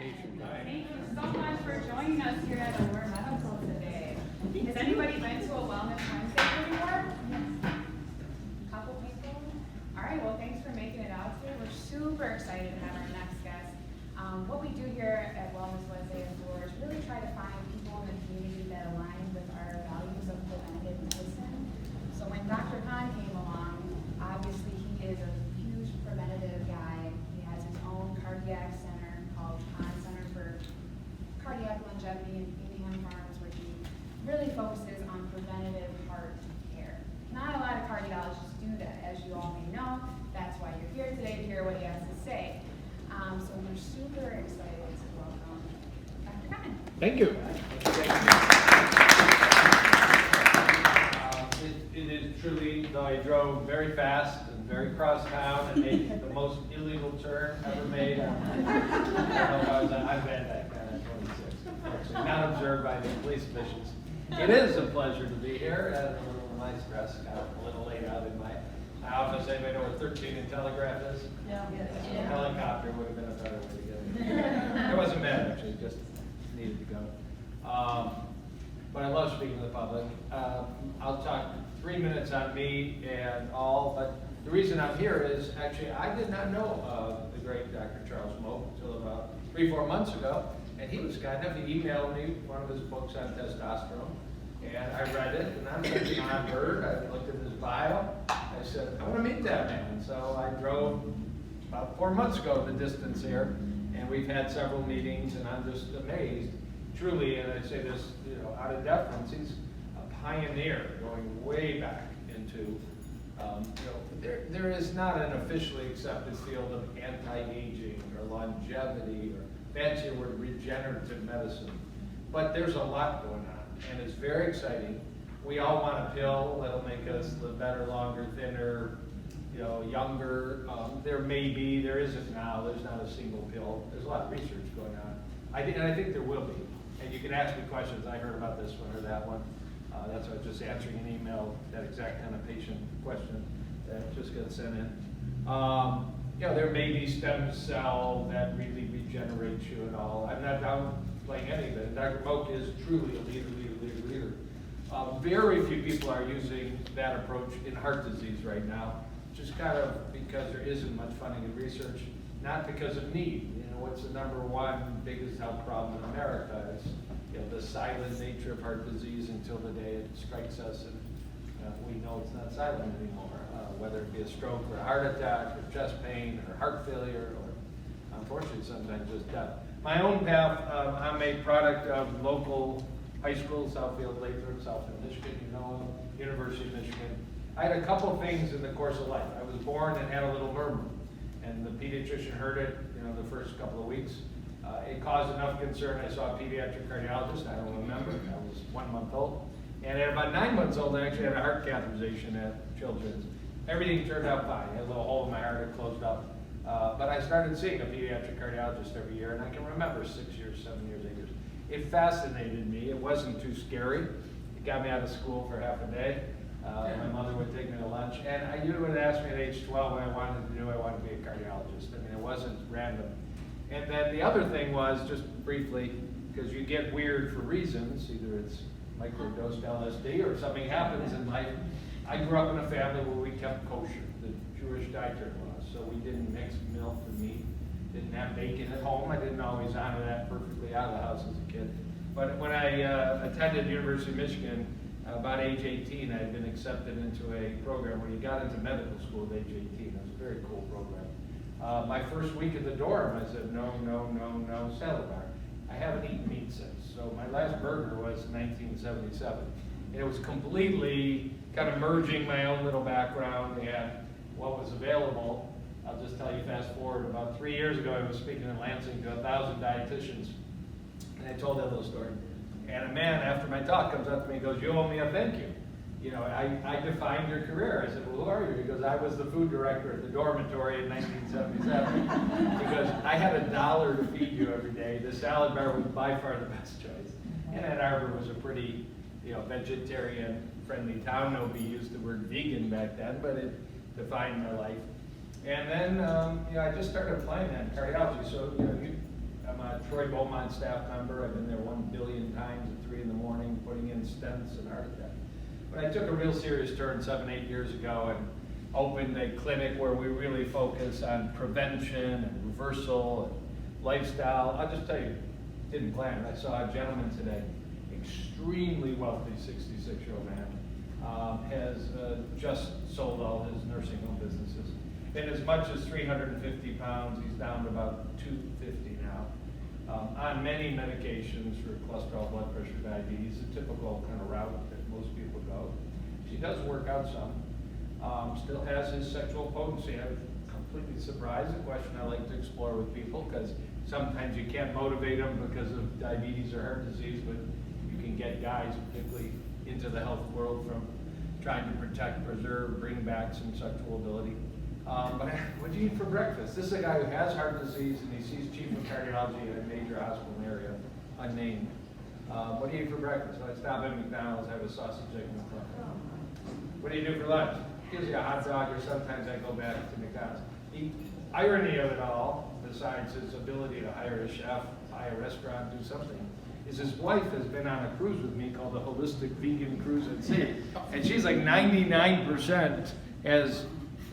presentation. Thank you so much for joining us here at Allure Medical today. Has anybody been to a Wellness Wednesday before? Couple people? All right, well, thanks for making it out today. We're super excited to have our next guest. What we do here at Wellness Wednesday at Allure is really try to find people in the community that align with our values of preventive medicine. So when Dr. Kahn came along, obviously he is a huge preventative guy. He has his own cardiac center called Kahn Center for Cardiac Longevity in Bingham Farms, where he really focuses on preventative heart care. Not a lot of cardiologists do that, as you all may know. That's why you're here today to hear what he has to say. So we're super excited to welcome Dr. Kahn. Thank you. It is truly, though I drove very fast and very cross town and made the most illegal turn ever made. I don't know if I was on, I've been that kind of 26, unfortunately, not observed by the police officials. It is a pleasure to be here. A little of my stress got a little late out in my office. Anybody know where 13 and Telegraph is? Yeah. A helicopter would have been a better way to get it. It wasn't bad, actually, just needed to go. But I love speaking to the public. I'll talk 3 minutes on me and all, but the reason I'm here is actually I did not know of the great Dr. Charles Moak until about 3-4 months ago, and he was kind enough to email me one of his books on testosterone, and I read it, and I'm such an odd bird. I looked at his bio. I said, I want to meet that man. So I drove about 4 months ago the distance here, and we've had several meetings, and I'm just amazed, truly, and I say this, out of deference, he's a pioneer going way back into, there is not an officially accepted field of anti-aging or longevity or fancy word regenerative medicine, but there's a lot going on, and it's very exciting. We all want a pill that'll make us live better, longer, thinner, younger. There isn't now. There's not a single pill. There's a lot of research going on. And I think there will be. And you can ask me questions. I heard about this one or that one. That's why I was just answering an email, that exact kind of patient question that just got sent in. There may be stem cell that really regenerates you and all. I'm not downplaying any of it. Dr. Moak is truly a leader. Very few people are using that approach in heart disease right now, just kind of because there isn't much funding and research, not because of need. What's the number one biggest health problem in America? It's the silent nature of heart disease until the day it strikes us, and we know it's not silent anymore. Whether it be a stroke or a heart attack or chest pain or heart failure or unfortunately sometimes just death. My own path, I'm a product of local high school, Southfield, Lathrop, Southfield, Michigan, University of Michigan. I had a couple things in the course of life. I was born and had a little murmur, and the pediatrician heard it, the first couple of weeks. It caused enough concern. I saw a pediatric cardiologist. I don't remember. I was 1 month old. And at about 9 months old, I actually had a heart catheterization at Children's. Everything turned out fine. I had a little hole in my heart. It closed up. But I started seeing a pediatric cardiologist every year, and I can remember 6 years, 7 years, 8 years. It fascinated me. It wasn't too scary. It got me out of school for half a day. My mother would take me to lunch, and you would ask me at age 12 what I wanted to do. I wanted to be a cardiologist. I mean, it wasn't random. And then the other thing was, just briefly, because you get weird for reasons, either it's microdosed LSD or something happens in life. I grew up in a family where we kept kosher, the Jewish dietary laws, so we didn't mix milk with meat, didn't have bacon at home. I didn't always honor that perfectly out of the house as a kid. But when I attended University of Michigan, about age 18, I had been accepted into a program where you got into medical school at age 18. It was a very cool program. My first week at the dorm, I said, no, salad bar. I haven't eaten meat since. So my last burger was 1977. And it was completely kind of merging my own little background and what was available. I'll just tell you, fast forward, about 3 years ago, I was speaking in Lansing to 1,000 dietitians. And I told that little story. And a man, after my talk, comes up to me and goes, you owe me a thank you. I defined your career. I said, well, who are you? He goes, I was the food director at the dormitory in 1977. He goes, I had $1 to feed you every day. The salad bar was by far the best choice. And Ann Arbor was a pretty, vegetarian-friendly town. Nobody used the word vegan back then, but it defined my life. And then, I just started applying that in cardiology. So, I'm a Troy Beaumont staff member. I've been there 1 billion times at 3 in the morning, putting in stents and heart attack. But I took a real serious turn 7, 8 years ago and opened a clinic where we really focus on prevention and reversal and lifestyle. I'll just tell you, didn't plan. I saw a gentleman today, extremely wealthy, 66-year-old man, has just sold all his nursing home businesses. In as much as 350 pounds, he's down to about 250 now. On many medications for cholesterol, blood pressure, diabetes, the typical kind of route that most people go. She does work out some. Still has his sexual potency. I'm completely surprised. A question I like to explore with people, because sometimes you can't motivate them because of diabetes or heart disease, but you can get guys, particularly into the health world, from trying to protect, preserve, bring back some sexual ability. But what do you eat for breakfast? This is a guy who has heart disease and he sees chief of cardiology in a major hospital in the area, unnamed. What do you eat for breakfast? I stop at McDonald's, have a sausage, egg, and McMuffin. What do you do for lunch? Usually a hot dog, or sometimes I go back to McDonald's. The irony of it all, besides his ability to hire a chef, buy a restaurant, do something, is his wife has been on a cruise with me called the Holistic Vegan Cruise at Sea. And she's like 99% as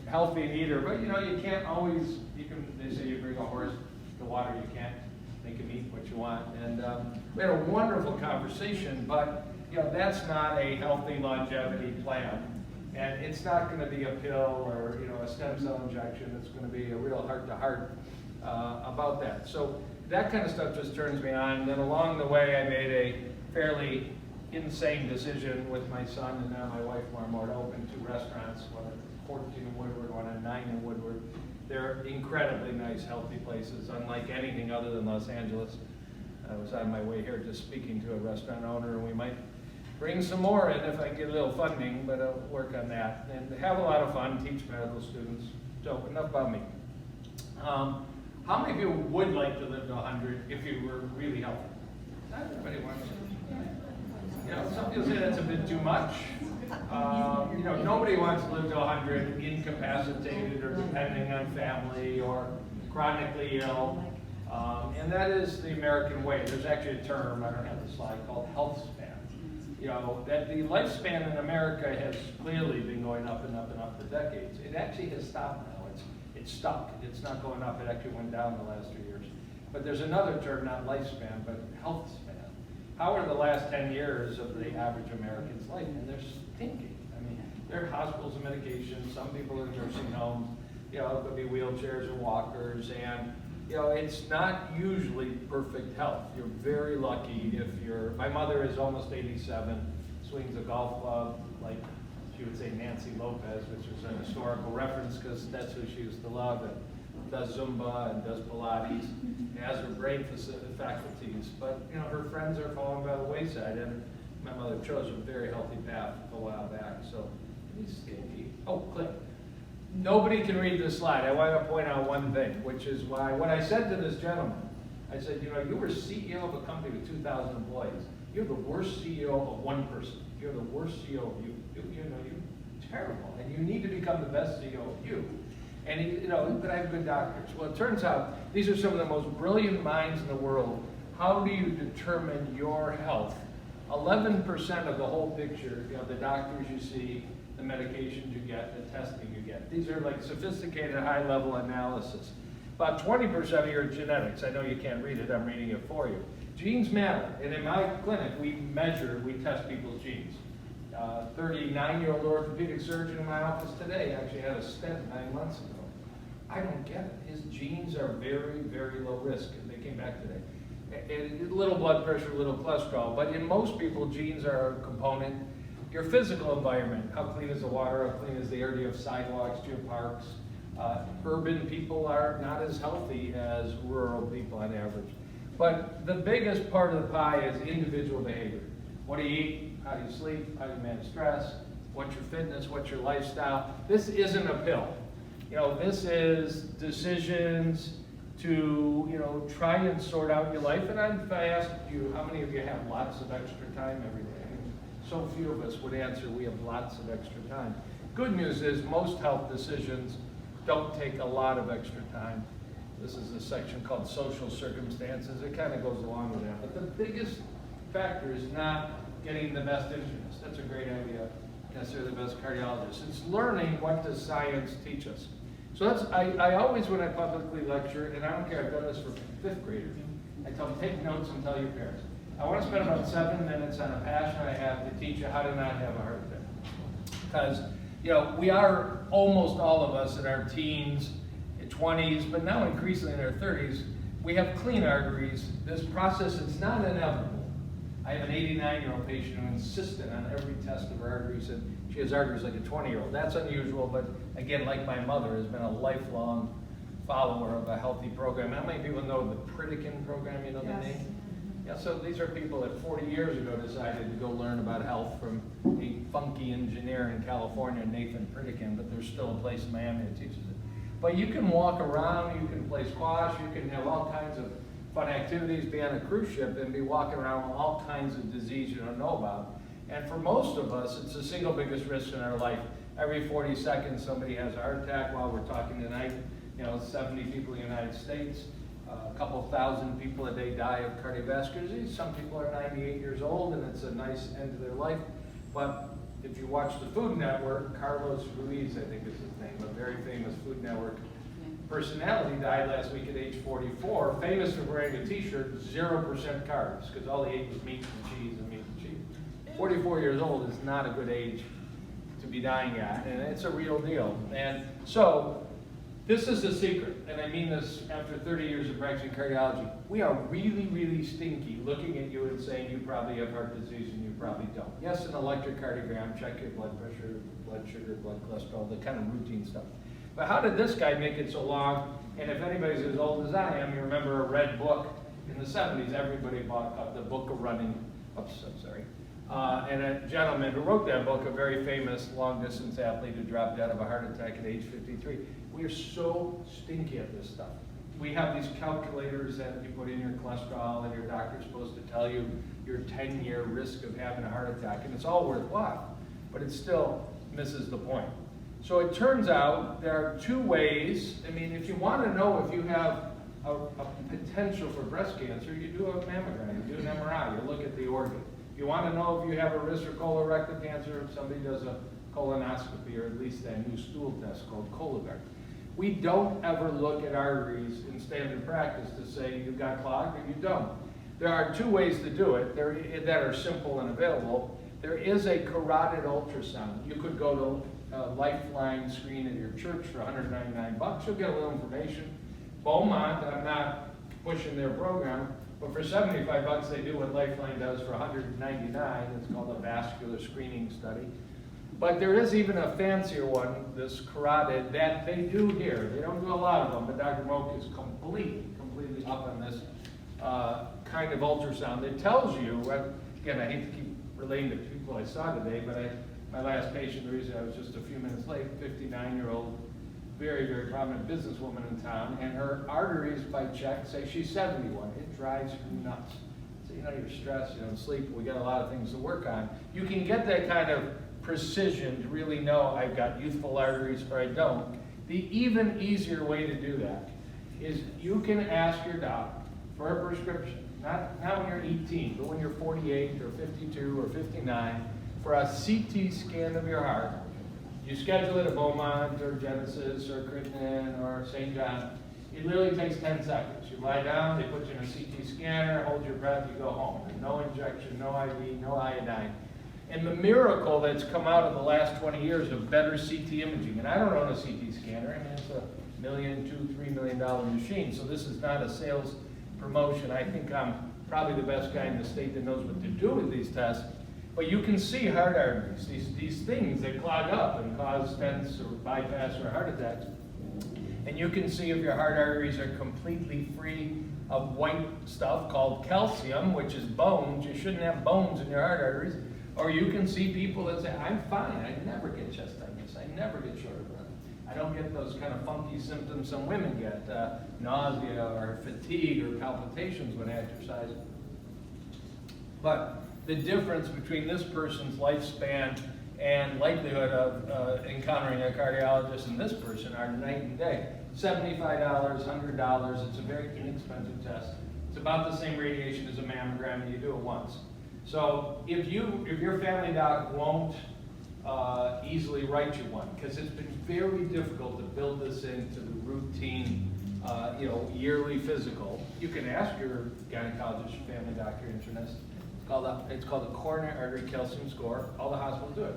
healthy an eater, but you know, you can't always, they say you bring a horse to water, you can't make him eat what you want. And we had a wonderful conversation, but you know, that's not a healthy longevity plan. And it's not going to be a pill or a stem cell injection. It's going to be a real heart-to-heart about that. So that kind of stuff just turns me on. And then along the way, I made a fairly insane decision with my son and now my wife, Marmor, to open 2 restaurants, one at 14 in Woodward, one at 9 in Woodward. They're incredibly nice, healthy places, unlike anything other than Los Angeles. I was on my way here just speaking to a restaurant owner, and we might bring some more in if I get a little funding, but I'll work on that. And have a lot of fun, teach medical students. So enough about me. How many of you would like to live to 100 if you were really healthy? Not everybody wants to. Some people say that's a bit too much. Nobody wants to live to 100 incapacitated or depending on family or chronically ill. And that is the American way. There's actually a term, I don't have the slide, called health span. That the lifespan in America has clearly been going up and up and up for decades. It actually has stopped now. It's stuck. It's not going up. It actually went down the last 3 years. But there's another term, not lifespan, but health span. How are the last 10 years of the average American's life? And they're stinking. I mean, there are hospitals and medications. Some people in nursing homes. It could be wheelchairs or walkers. And it's not usually perfect health. You're very lucky if my mother is almost 87, swings a golf club like she would say Nancy Lopez, which is an historical reference because that's who she used to love, and does Zumba and does Pilates, has her brain faculties, but her friends are falling by the wayside, and my mother chose a very healthy path a while back, so he's stinky. Oh, click. Nobody can read this slide. I want to point out one thing, which is why when I said to this gentleman, I said, you were CEO of a company with 2,000 employees. You're the worst CEO of one person. You're the worst CEO of you. You're terrible, and you need to become the best CEO of you. And but I have good doctors. Well, it turns out these are some of the most brilliant minds in the world. How do you determine your health? 11% of the whole picture. The doctors you see, the medications you get, the testing you get. These are like sophisticated, high-level analysis. About 20% of your genetics. I know you can't read it. I'm reading it for you. Genes matter, and in my clinic, we test people's genes. 39-year-old orthopedic surgeon in my office today actually had a stent 9 months ago. I don't get it. His genes are very, very low risk, and they came back today. And little blood pressure, little cholesterol, but in most people, genes are a component. Your physical environment, how clean is the water, how clean is the air, do you have sidewalks, do you have parks? Urban people are not as healthy as rural people on average. But the biggest part of the pie is individual behavior. What do you eat? How do you sleep? How do you manage stress? What's your fitness? What's your lifestyle? This isn't a pill. This is decisions to try and sort out your life. And if I asked you, how many of you have lots of extra time every day? So few of us would answer, we have lots of extra time. Good news is most health decisions don't take a lot of extra time. This is a section called social circumstances. It kind of goes along with that. But the biggest factor is not getting the best internist. That's a great idea. Necessarily the best cardiologist. It's learning what does science teach us. So that's, I always, when I publicly lecture, and I don't care, I've done this for fifth graders, I tell them, take notes and tell your parents. I want to spend about 7 minutes on a passion I have to teach you how to not have a heart attack. Because, you know, we are, almost all of us in our teens, 20s, but now increasingly in our 30s, we have clean arteries. This process is not inevitable. I have an 89-year-old patient who insisted on every test of her arteries, and she has arteries like a 20-year-old. That's unusual, but again, like my mother, has been a lifelong follower of a healthy program. How many people know the Pritikin program? You know the name? Yeah, so these are people that 40 years ago decided to go learn about health from a funky engineer in California, Nathan Pritikin, but there's still a place in Miami that teaches it. But you can walk around, you can play squash, you can have all kinds of fun activities, be on a cruise ship and be walking around with all kinds of disease you don't know about. And for most of us, it's the single biggest risk in our life. Every 40 seconds, somebody has a heart attack. While we're talking tonight, you know, 70 people in the United States, a couple thousand people a day die of cardiovascular disease. Some people are 98 years old, and it's a nice end to their life. But if you watch the Food Network, Carlos Ruiz, I think is his name, a very famous Food Network personality, died last week at age 44, famous for wearing a t-shirt, 0% carbs, because all he ate was meat and cheese and meat and cheese. 44 years old is not a good age to be dying at, and it's a real deal. And so, this is the secret, and I mean this after 30 years of practicing cardiology. We are really, really stinky looking at you and saying you probably have heart disease and you probably don't. Yes, an electrocardiogram, check your blood pressure, blood sugar, blood cholesterol, the kind of routine stuff. But how did this guy make it so long? And if anybody's as old as I am, you remember a red book in the 70s, everybody bought the book of running, oops, I'm sorry. And a gentleman who wrote that book, a very famous long-distance athlete who dropped dead of a heart attack at age 53. We are so stinky at this stuff. We have these calculators that you put in your cholesterol, and your doctor's supposed to tell you your 10-year risk of having a heart attack, and it's all worthwhile, but it still misses the point. So it turns out there are 2 ways. I mean, if you want to know if you have a potential for breast cancer, you do a mammogram, you do an MRI, you look at the organ. If you want to know if you have a risk for colorectal cancer, somebody does a colonoscopy, or at least that new stool test called Cologuard. We don't ever look at arteries in standard practice to say you got clogged or you don't. There are 2 ways to do it that are simple and available. There is a carotid ultrasound. You could go to a Lifeline screen at your church for $199. You'll get a little information. Beaumont, I'm not pushing their program, but for $75 they do what Lifeline does for $199. It's called a vascular screening study. But there is even a fancier one, this carotid, that they do here. They don't do a lot of them, but Dr. Moak is completely up on this kind of ultrasound. It tells you, again, I hate to keep relating to people I saw today, but my last patient, the reason I was just a few minutes late, 59-year-old, very, very prominent businesswoman in town, and her arteries by check say she's 71. It drives her nuts. So, you know, you're stressed, you don't sleep, we got a lot of things to work on. You can get that kind of precision to really know I've got youthful arteries or I don't. The even easier way to do that is you can ask your doc for a prescription, not when you're 18, but when you're 48 or 52 or 59, for a CT scan of your heart. You schedule it at Beaumont or Genesis or Crittenden or St. John. It literally takes 10 seconds. You lie down, they put you in a CT scanner, hold your breath, you go home. No injection, no IV, no iodine. And the miracle that's come out of the last 20 years of better CT imaging, and I don't own a CT scanner, I mean, it's $1 million, $2, $3 million machine, so this is not a sales promotion. I think I'm probably the best guy in the state that knows what to do with these tests. But you can see heart arteries, these things that clog up and cause stents or bypass or heart attacks. And you can see if your heart arteries are completely free of white stuff called calcium, which is bones. You shouldn't have bones in your heart arteries. Or you can see people that say, I'm fine, I never get chest tightness, I never get short of breath. I don't get those kind of funky symptoms some women get, nausea or fatigue or palpitations when exercising. But the difference between this person's lifespan and likelihood of encountering a cardiologist and this person are night and day. $75, $100. It's a very inexpensive test. It's about the same radiation as a mammogram, and you do it once. So if your family doc won't easily write you one, because it's been very difficult to build this into the routine, yearly physical. You can ask your gynecologist, your family doctor, internist. It's called a coronary artery calcium score. All the hospitals do it.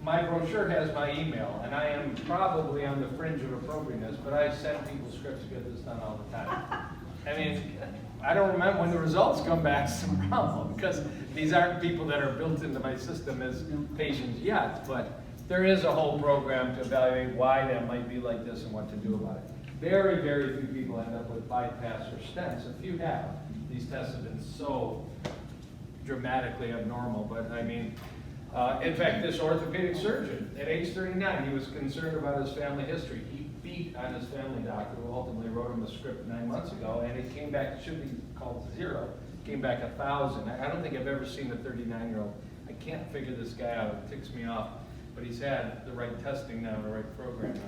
My brochure has my email, and I am probably on the fringe of appropriateness, but I send people scripts to get this done all the time. I mean, I don't remember when the results come back, some problem, because these aren't people that are built into my system as patients yet, but there is a whole program to evaluate why that might be like this and what to do about it. Very, very few people end up with bypass or stents. A few have. These tests have been so dramatically abnormal, but I mean, in fact, this orthopedic surgeon, at age 39, he was concerned about his family history. He beat on his family doctor, who ultimately wrote him a script 9 months ago, and it came back, it should be called 0, came back 1,000. I don't think I've ever seen a 39-year-old. I can't figure this guy out, it ticks me off, but he's had the right testing now, the right program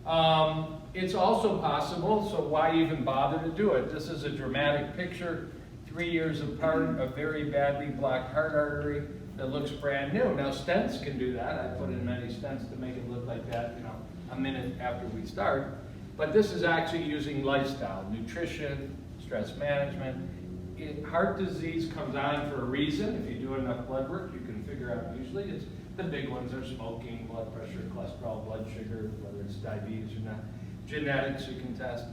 now. It's also possible, so why even bother to do it? This is a dramatic picture, 3 years apart, a very badly blocked heart artery that looks brand new. Now stents can do that. I put in many stents to make it look like that, a minute after we start. But this is actually using lifestyle, nutrition, stress management. Heart disease comes on for a reason. If you do enough blood work, you can figure out usually. It's the big ones are smoking, blood pressure, cholesterol, blood sugar, whether it's diabetes or not. Genetics you can test.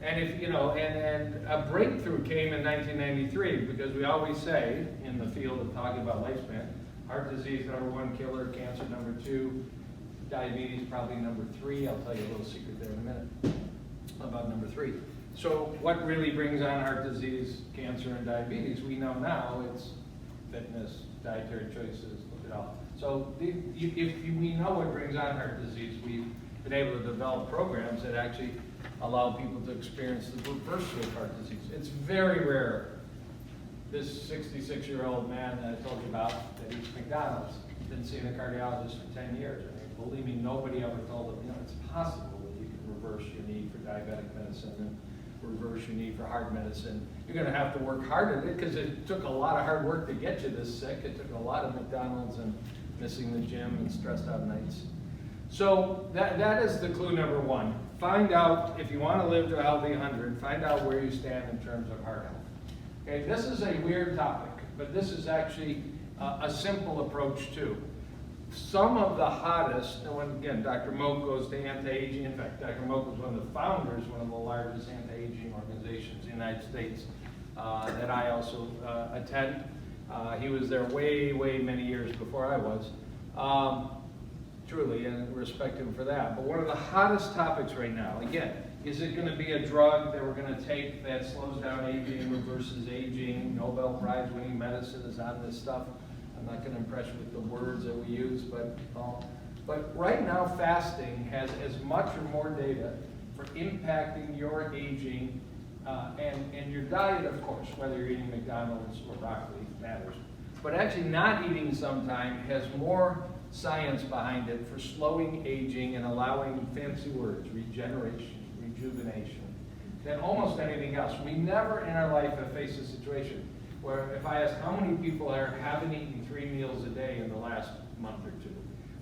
And if and a breakthrough came in 1993, because we always say in the field of talking about lifespan, heart disease #1 killer, cancer #2, diabetes probably #3. I'll tell you a little secret there in a minute about #3. So what really brings on heart disease, cancer, and diabetes? We know now it's fitness, dietary choices, look at all. So if we know what brings on heart disease, we've been able to develop programs that actually allow people to experience the reversal of heart disease. It's very rare. This 66-year-old man that I told you about that eats McDonald's, been seeing a cardiologist for 10 years. I mean, believe me, nobody ever told him, it's possible that you can reverse your need for diabetic medicine and reverse your need for heart medicine. You're going to have to work hard at it because it took a lot of hard work to get you this sick. It took a lot of McDonald's and missing the gym and stressed out nights. So that is the clue #1. Find out, if you want to live to a healthy 100, find out where you stand in terms of heart health. Okay, this is a weird topic, but this is actually a simple approach too. Some of the hottest, and when again, Dr. Moak goes to anti-aging, in fact, Dr. Moak was one of the founders, one of the largest anti-aging organizations in the United States that I also attend. He was there way, way many years before I was. Truly, and respect him for that. But one of the hottest topics right now, again, is it going to be a drug that we're going to take that slows down aging, reverses aging? Nobel Prize winning medicine is on this stuff. I'm not going to impress you with the words that we use, but right now fasting has as much or more data for impacting your aging and your diet, of course, whether you're eating McDonald's or broccoli, matters. But actually not eating sometime has more science behind it for slowing aging and allowing, fancy words, regeneration, rejuvenation, than almost anything else. We never in our life have faced a situation where if I ask how many people haven't eaten 3 meals a day in the last month or 2,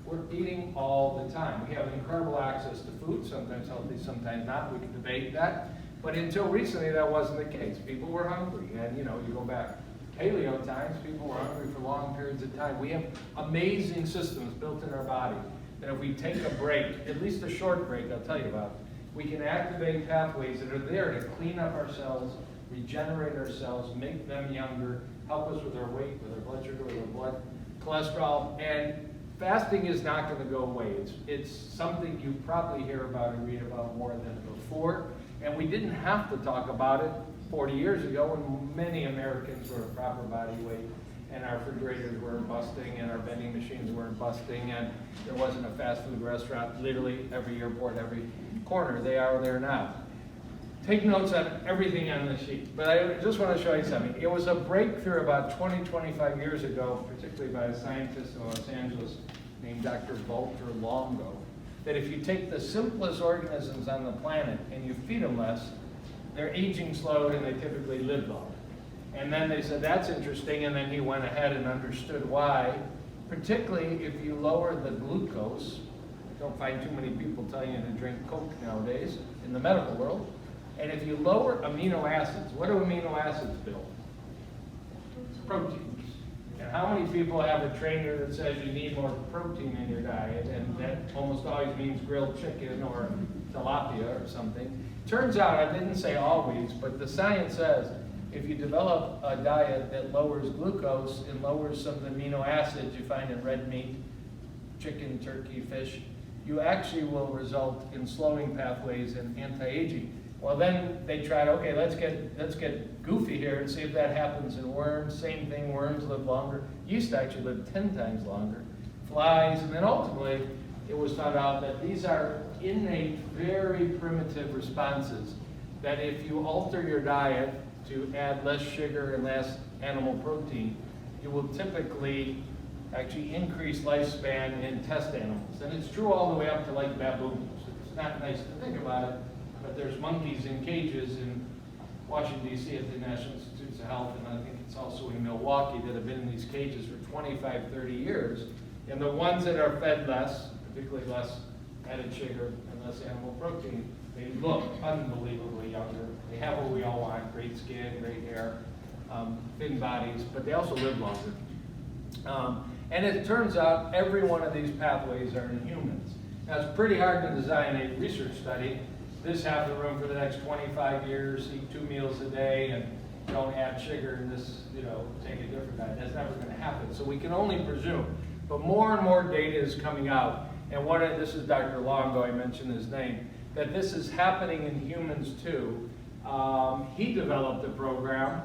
we're eating all the time. We have incredible access to food, sometimes healthy, sometimes not. We can debate that. But until recently, that wasn't the case. People were hungry, and you go back paleo times, people were hungry for long periods of time. We have amazing systems built in our body that if we take a break, at least a short break I'll tell you about, we can activate pathways that are there to clean up our cells, regenerate our cells, make them younger, help us with our weight, with our blood sugar, with our blood cholesterol. And fasting is not going to go away. It's something you probably hear about and read about more than before. And we didn't have to talk about it 40 years ago when many Americans were proper body weight and our refrigerators weren't busting and our vending machines weren't busting and there wasn't a fast food restaurant literally every airport, every corner. They are there now. Take notes on everything on the sheet, but I just want to show you something. It was a breakthrough about 20, 25 years ago, particularly by a scientist in Los Angeles named Dr. Walter Longo. that if you take the simplest organisms on the planet and you feed them less, their aging slowed and they typically live longer. And then they said, that's interesting, and then he went ahead and understood why, particularly if you lower the glucose. Don't find too many people telling you to drink Coke nowadays in the medical world. And if you lower amino acids, what do amino acids build? Proteins. And how many people have a trainer that says you need more protein in your diet, and that almost always means grilled chicken or tilapia or something? Turns out, I didn't say always, but the science says if you develop a diet that lowers glucose and lowers some of the amino acids you find in red meat, chicken, turkey, fish, you actually will result in slowing pathways and anti-aging. Well, then they tried, okay, let's get goofy here and see if that happens in worms. Same thing, worms live longer. Yeast actually live 10 times longer. Flies, and then ultimately it was found out that these are innate, very primitive responses that if you alter your diet to add less sugar and less animal protein, you will typically actually increase lifespan in test animals. And it's true all the way up to like baboons. It's not nice to think about it, but there's monkeys in cages in Washington, D.C. at the National Institutes of Health, and I think it's also in Milwaukee, that have been in these cages for 25, 30 years. And the ones that are fed less, particularly less added sugar and less animal protein, they look unbelievably younger. They have what we all want, great skin, great hair, thin bodies, but they also live longer. And it turns out every one of these pathways are in humans. Now, it's pretty hard to design a research study. This half the room for the next 25 years, eat 2 meals a day, and don't add sugar, and this, take a different diet. That's never going to happen. So we can only presume. But more and more data is coming out. And this is Dr. Longo, I mentioned his name, that this is happening in humans too. He developed a program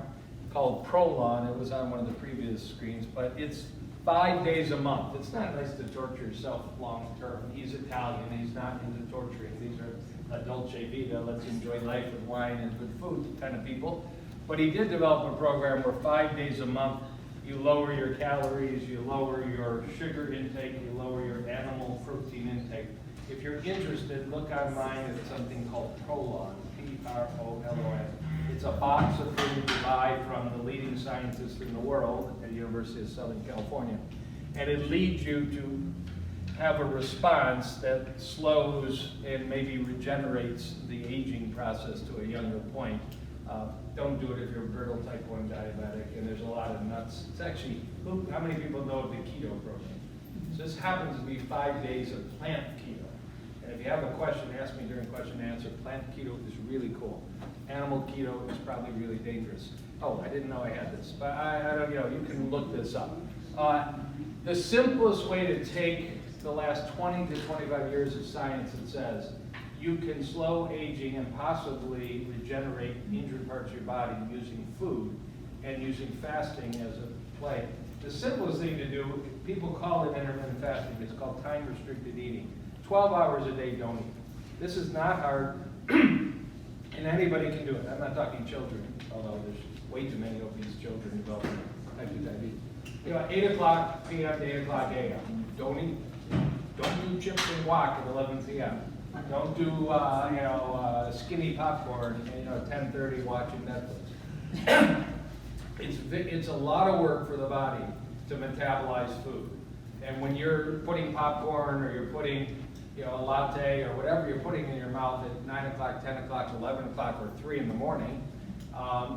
called Prolon. It was on one of the previous screens, but it's 5 days a month. It's not nice to torture yourself long term. He's Italian, he's not into torturing. These are a dolce vita, let's enjoy life with wine and good food kind of people. But he did develop a program where 5 days a month you lower your calories, you lower your sugar intake, you lower your animal protein intake. If you're interested, look online at something called Prolon, P-R-O-L-O-N. It's a box of food you buy from the leading scientists in the world at the University of Southern California. And it leads you to have a response that slows and maybe regenerates the aging process to a younger point. Don't do it if you're a brittle type 1 diabetic, and there's a lot of nuts. It's actually, how many people know of the keto program? So this happens to be 5 days of plant keto. And if you have a question, ask me during question and answer. Plant keto is really cool. Animal keto is probably really dangerous. Oh, I didn't know I had this, but I don't, you can look this up. The simplest way to take the last 20 to 25 years of science, it says, you can slow aging and possibly regenerate injured parts of your body using food and using fasting as a play. The simplest thing to do, people call it intermittent fasting, it's called time-restricted eating. 12 hours a day, don't eat. This is not hard, and anybody can do it. I'm not talking children, although there's way too many obese children developing type 2 diabetes. 8 o'clock p.m. to 8 o'clock a.m. Don't eat. Don't do chips and guac at 11 p.m. Don't do skinny popcorn at 10:30 watching Netflix. It's a lot of work for the body to metabolize food. And when you're putting popcorn or you're putting a latte or whatever you're putting in your mouth at 9 o'clock, 10 o'clock, 11 o'clock, or 3 in the morning,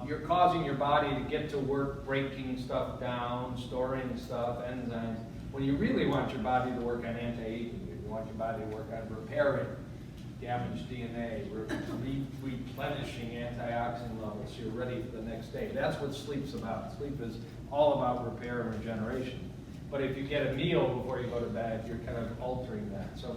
you're causing your body to get to work breaking stuff down, storing stuff, enzymes, when you really want your body to work on anti-aging. You want your body to work on repairing damaged DNA, replenishing antioxidant levels so you're ready for the next day. That's what sleep's about. Sleep is all about repair and regeneration. But if you get a meal before you go to bed, you're kind of altering that. So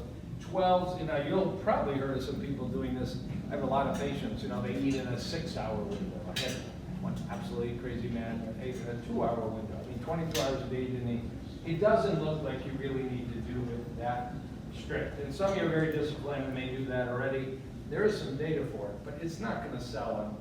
12, you'll probably heard of some people doing this. I have a lot of patients, they eat in a 6-hour window. I had one absolutely crazy man who ate in a 2-hour window. 22 hours a day didn't eat. It doesn't look like you really need to do it that strict. And some of you are very disciplined and may do that already. There is some data for it, but it's not going to sell on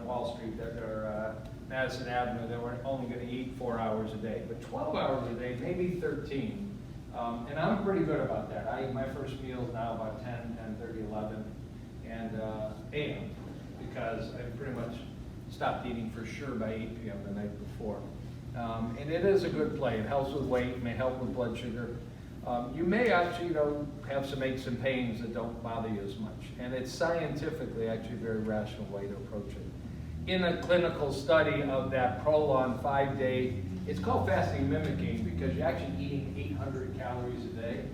Wall Street or Madison Avenue that we're only going to eat 4 hours a day. But 12 hours a day, maybe 13, And I'm pretty good about that. I eat my first meal now about 10:30, 11 a.m. because I pretty much stopped eating for sure by 8 p.m. the night before. And it is a good play. It helps with weight, may help with blood sugar. You may actually, have some aches and pains that don't bother you as much. And it's scientifically actually a very rational way to approach it. In a clinical study of that prolonged 5-day, it's called fasting mimicking because you're actually eating 800 calories a day,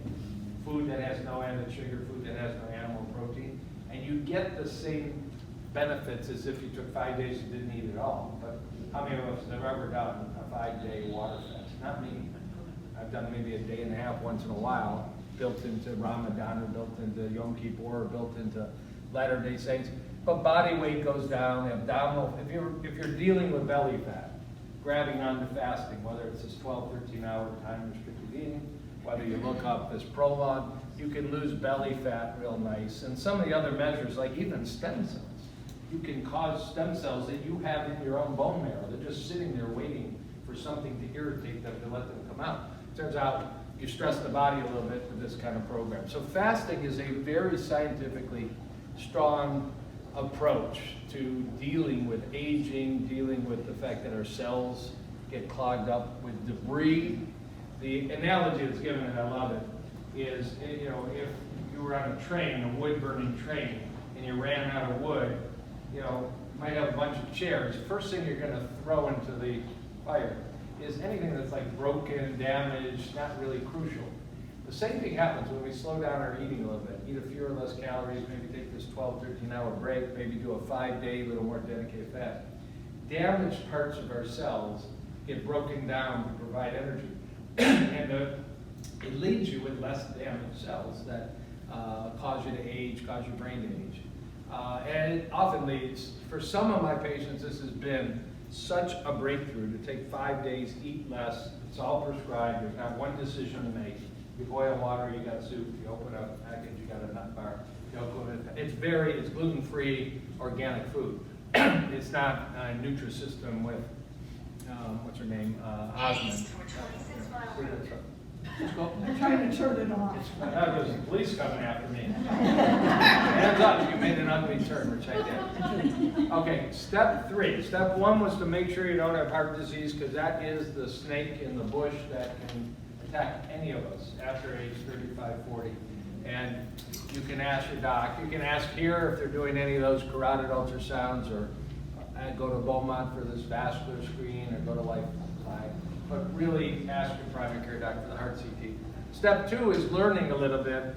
food that has no added sugar, food that has no animal protein, and you get the same benefits as if you took 5 days and didn't eat at all. But how many of us have ever done a 5-day water fast? Not me. I've done maybe a day and a half once in a while, built into Ramadan or built into Yom Kippur or built into Latter-day Saints. But body weight goes down, abdominal, if you're dealing with belly fat, grabbing onto fasting, whether it's this 12, 13-hour time-restricted eating, whether you look up this prolonged, you can lose belly fat real nice. And some of the other measures, like even stem cells, you can cause stem cells that you have in your own bone marrow. They're just sitting there waiting for something to irritate them to let them come out. Turns out you stress the body a little bit with this kind of program. So fasting is a very scientifically strong approach to dealing with aging, dealing with the fact that our cells get clogged up with debris. The analogy that's given, and I love it, is if you were on a train, a wood-burning train, and you ran out of wood, you might have a bunch of chairs. First thing you're going to throw into the fire is anything that's like broken, damaged, not really crucial. The same thing happens when we slow down our eating a little bit, eat a few or less calories, maybe take this 12, 13-hour break, maybe do a 5-day, little more dedicated fast. Damaged parts of our cells get broken down to provide energy. And it leaves you with less damaged cells that cause you to age, cause your brain to age. And it often leads, for some of my patients, this has been such a breakthrough to take 5 days, eat less. It's all prescribed. There's not one decision to make. You boil water, you got soup. You open up a package, you got a nut bar. It's gluten-free, organic food. It's not a Nutrisystem with, what's her name, Osmond. I'm trying to turn it off. There's the police coming after me. Hands up, you made an ugly turn, which I did. Okay, step 3. Step 1 was to make sure you don't have heart disease, because that is the snake in the bush that can attack any of us after age 35, 40. And you can ask your doc. You can ask here if they're doing any of those carotid ultrasounds, or go to Beaumont for this vascular screen, or go to Lifeline. But really ask your primary care doctor for the heart CT. Step 2 is learning a little bit.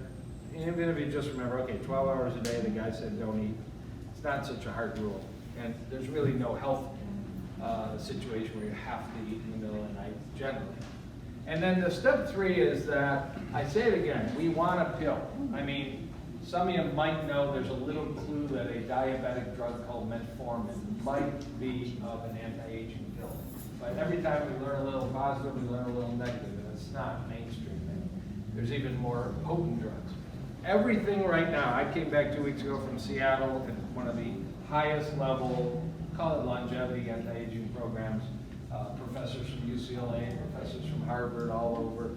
Even if you just remember, okay, 12 hours a day, the guy said don't eat. It's not such a hard rule. And there's really no health situation where you have to eat in the middle of the night, generally. And then the step 3 is that, I say it again, we want a pill. I mean, some of you might know there's a little clue that a diabetic drug called metformin might be of an anti-aging pill. But every time we learn a little positive, we learn a little negative, and it's not mainstream. There's even more potent drugs. Everything right now, I came back 2 weeks ago from Seattle, and one of the highest level, call it longevity anti-aging programs, professors from UCLA, professors from Harvard, all over.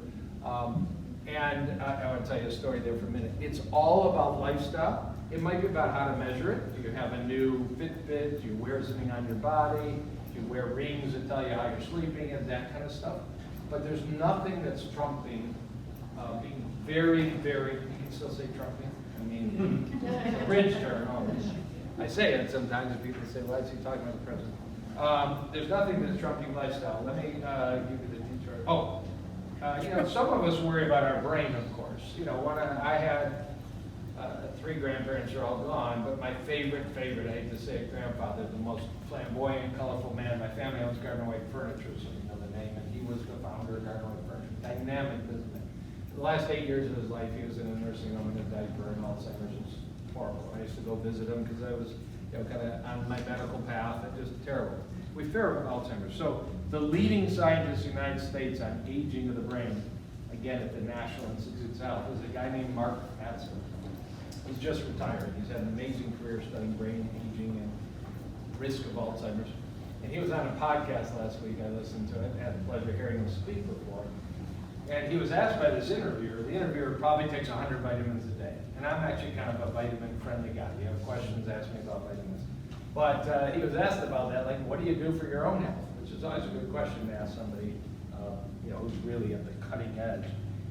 And I want to tell you a story there for a minute. It's all about lifestyle. It might be about how to measure it. Do you have a new Fitbit? Do you wear something on your body? Do you wear rings that tell you how you're sleeping and that kind of stuff? But there's nothing that's trumping being very, very, you can still say trumping? I mean, it's a bridge term always. I say it sometimes and people say, why is he talking about the president? There's nothing that's trumping lifestyle. Let me give you the detail. Oh, some of us worry about our brain, of course. I had 3 grandparents are all gone, but my favorite, I hate to say it, grandfather, the most flamboyant, colorful man in my family owns Gardner White Furniture, so you know the name, and he was the founder of Gardner White Furniture. Dynamic businessman. The last 8 years of his life, he was in a nursing home in a diaper and Alzheimer's. It was horrible. I used to go visit him because I was kind of on my medical path, and just terrible. We fear Alzheimer's. So the leading scientist in the United States on aging of the brain, again at the National Institutes of Health, is a guy named Mark Madsen. He's just retired. He's had an amazing career studying brain aging and risk of Alzheimer's. And he was on a podcast last week. I listened to it. I had the pleasure of hearing him speak before. And he was asked by this interviewer, the interviewer probably takes 100 vitamins a day. And I'm actually kind of a vitamin-friendly guy. If you have questions, ask me about vitamins. But he was asked about that, like, what do you do for your own health? Which is always a good question to ask somebody, who's really at the cutting edge.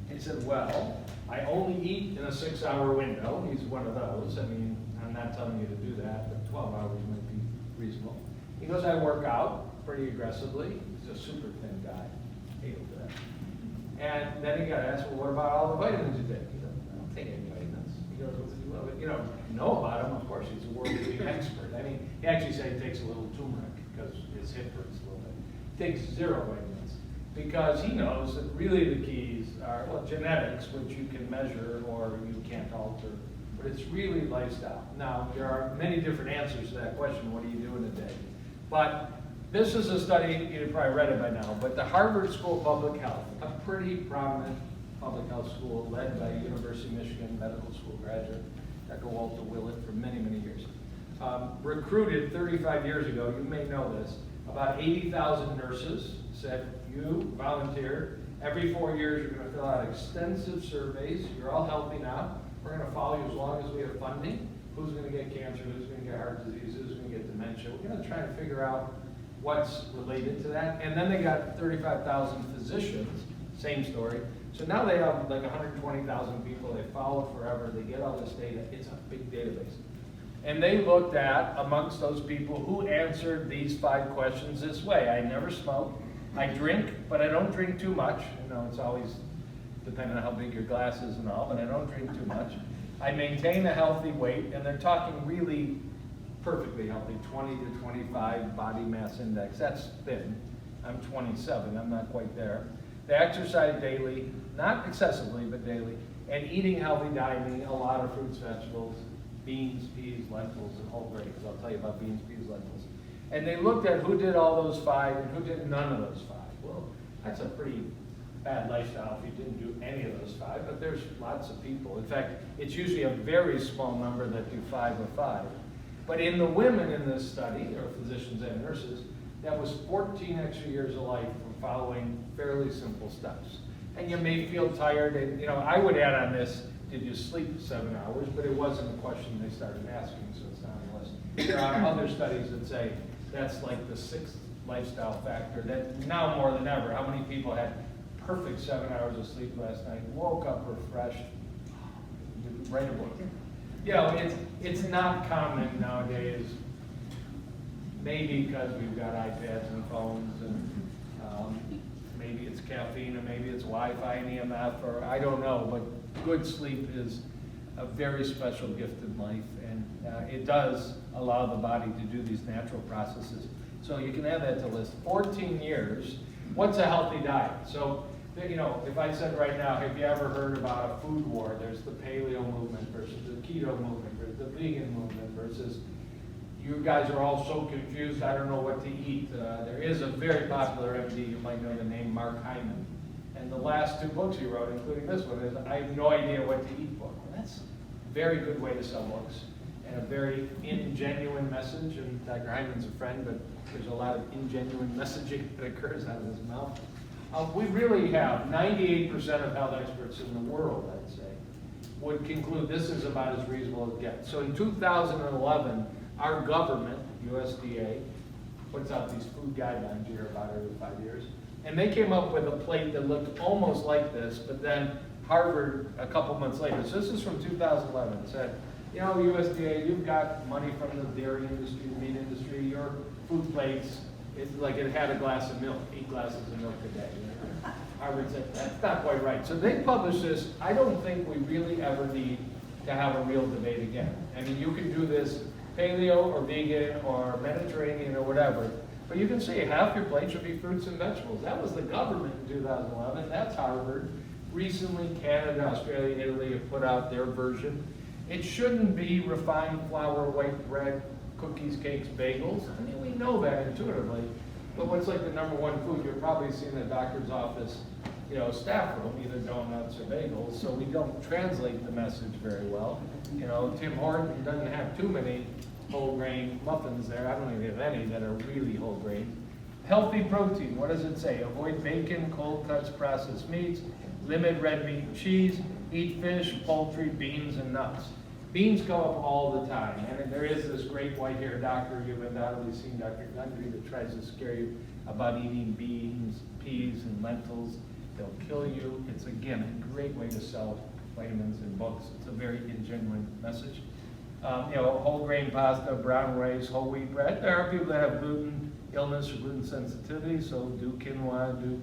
He said, well, I only eat in a 6-hour window. He's one of those. I mean, I'm not telling you to do that, but 12 hours might be reasonable. He goes, I work out pretty aggressively. He's a super thin guy. Hail to that. And then he got asked, well, what about all the vitamins you take? He goes, I don't take any vitamins. He goes, well, know about him, of course. He's a world-leading expert. I mean, he actually said he takes a little turmeric because his hip hurts a little bit. He takes 0 vitamins because he knows that really the keys are, well, genetics, which you can measure or you can't alter, but it's really lifestyle. Now, there are many different answers to that question, what do you do in a day? But this is a study, you've probably read it by now, but the Harvard School of Public Health, a pretty prominent public health school led by University of Michigan medical school graduate, Dr. Walter Willett, for many, many years, recruited 35 years ago, you may know this, about 80,000 nurses, said, you volunteer, every 4 years you're going to fill out extensive surveys, you're all healthy now, we're going to follow you as long as we have funding, who's going to get cancer, who's going to get heart disease, who's going to get dementia, we're going to try to figure out what's related to that, and then they got 35,000 physicians, same story, so now they have like 120,000 people they follow forever, they get all this data, it's a big database. And they looked at, amongst those people, who answered these 5 questions this way. I never smoke, I drink, but I don't drink too much. It's always depending on how big your glass is and all, but I don't drink too much. I maintain a healthy weight, and they're talking really perfectly healthy, 20 to 25 body mass index. That's thin. I'm 27, I'm not quite there. They exercise daily, not excessively, but daily, and eating healthy diet, meaning a lot of fruits, vegetables, beans, peas, lentils, and whole grains. I'll tell you about beans, peas, lentils. And they looked at who did all those 5 and who did none of those 5. Well, that's a pretty bad lifestyle if you didn't do any of those 5, but there's lots of people. In fact, it's usually a very small number that do 5 of 5. But in the women in this study, or physicians and nurses, that was 14 extra years of life from following fairly simple steps. And you may feel tired, and I would add on this, did you sleep 7 hours? But it wasn't a question they started asking, so it's not on the list. There are other studies that say that's like the 6th lifestyle factor, that now more than ever, how many people had perfect 7 hours of sleep last night, woke up refreshed, write a book. It's not common nowadays, maybe because we've got iPads and phones, and maybe it's caffeine, or maybe it's Wi-Fi and EMF, or I don't know, but good sleep is a very special gift in life, and it does allow the body to do these natural processes. So you can add that to the list. 14 years, what's a healthy diet? So, if I said right now, have you ever heard about a food war? There's the paleo movement versus the keto movement versus the vegan movement versus, you guys are all so confused, I don't know what to eat. There is a very popular MD, you might know the name, Mark Hyman. And the last 2 books he wrote, including this one, is I have no idea what to eat book. Well, that's a very good way to sell books, and a very ingenuine message. And Dr. Hyman's a friend, but there's a lot of ingenuine messaging that occurs out of his mouth. We really have 98% of health experts in the world, I'd say, would conclude this is about as reasonable as it gets. So in 2011, our government, USDA, puts out these food guidelines you hear about every 5 years. And they came up with a plate that looked almost like this, but then Harvard, a couple months later, so this is from 2011, said, USDA, you've got money from the dairy industry, the meat industry, your food plates, it's like it had a glass of milk, 8 glasses of milk a day. Harvard said, that's not quite right. So they published this. I don't think we really ever need to have a real debate again. I mean, you can do this paleo or vegan or Mediterranean or whatever, but you can see half your plate should be fruits and vegetables. That was the government in 2011. That's Harvard. Recently, Canada, Australia, Italy have put out their version. It shouldn't be refined flour, white bread, cookies, cakes, bagels. I mean, we know that intuitively. But what's like the #1 food? You're probably seeing in the doctor's office, staff room, either donuts or bagels, so we don't translate the message very well. Tim Horton doesn't have too many whole grain muffins there. I don't even have any that are really whole grain. Healthy protein, what does it say? Avoid bacon, cold cuts, processed meats. Limit red meat and cheese. Eat fish, poultry, beans, and nuts. Beans go up all the time, and there is this great white-haired doctor, you've undoubtedly seen Dr. Gundry, that tries to scare you about eating beans, peas, and lentils. They'll kill you. It's, again, a great way to sell vitamins in books. It's a very ingenuine message. Whole grain pasta, brown rice, whole wheat bread. There are people that have gluten illness or gluten sensitivity, so do quinoa, do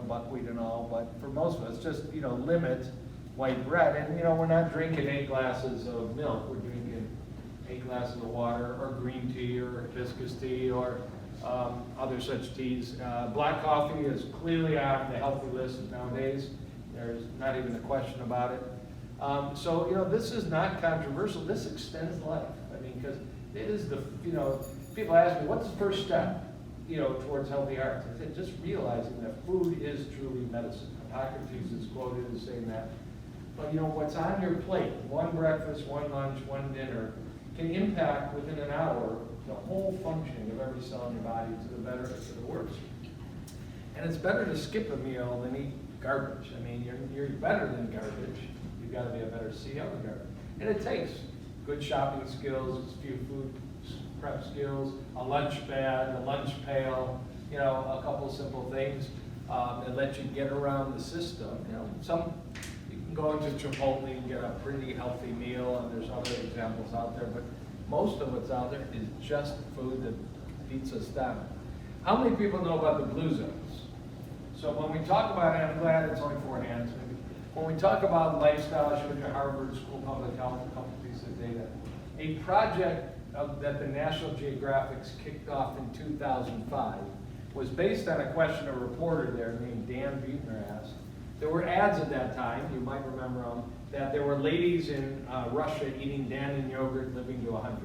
buckwheat and all. But for most of us, just limit white bread. And we're not drinking 8 glasses of milk. We're drinking 8 glasses of water, or green tea, or hibiscus tea, or other such teas. Black coffee is clearly on the healthy list nowadays. There's not even a question about it. This is not controversial. This extends life. I mean, because it is people ask me, what's the first step, towards healthy hearts? I said, just realizing that food is truly medicine. Hippocrates is quoted as saying that. But what's on your plate, one breakfast, one lunch, one dinner, can impact within an hour the whole functioning of every cell in your body, to the better or to the worse. And it's better to skip a meal than eat garbage. I mean, you're better than garbage. You've got to be a better CEO than garbage. And it takes good shopping skills, a few food prep skills, a lunch bag, a lunch pail, a couple simple things that let you get around the system. You can go into Chipotle and get a pretty healthy meal, and there's other examples out there, but most of what's out there is just food that beats us down. How many people know about the blue zones? So when we talk about it, I'm glad it's only 4 hands. When we talk about lifestyle, I showed you Harvard School of Public Health, a couple pieces of data. A project that the National Geographic's kicked off in 2005 was based on a question a reporter there named Dan Buettner asked. There were ads at that time, you might remember them, that there were ladies in Russia eating Dannon yogurt living to 100.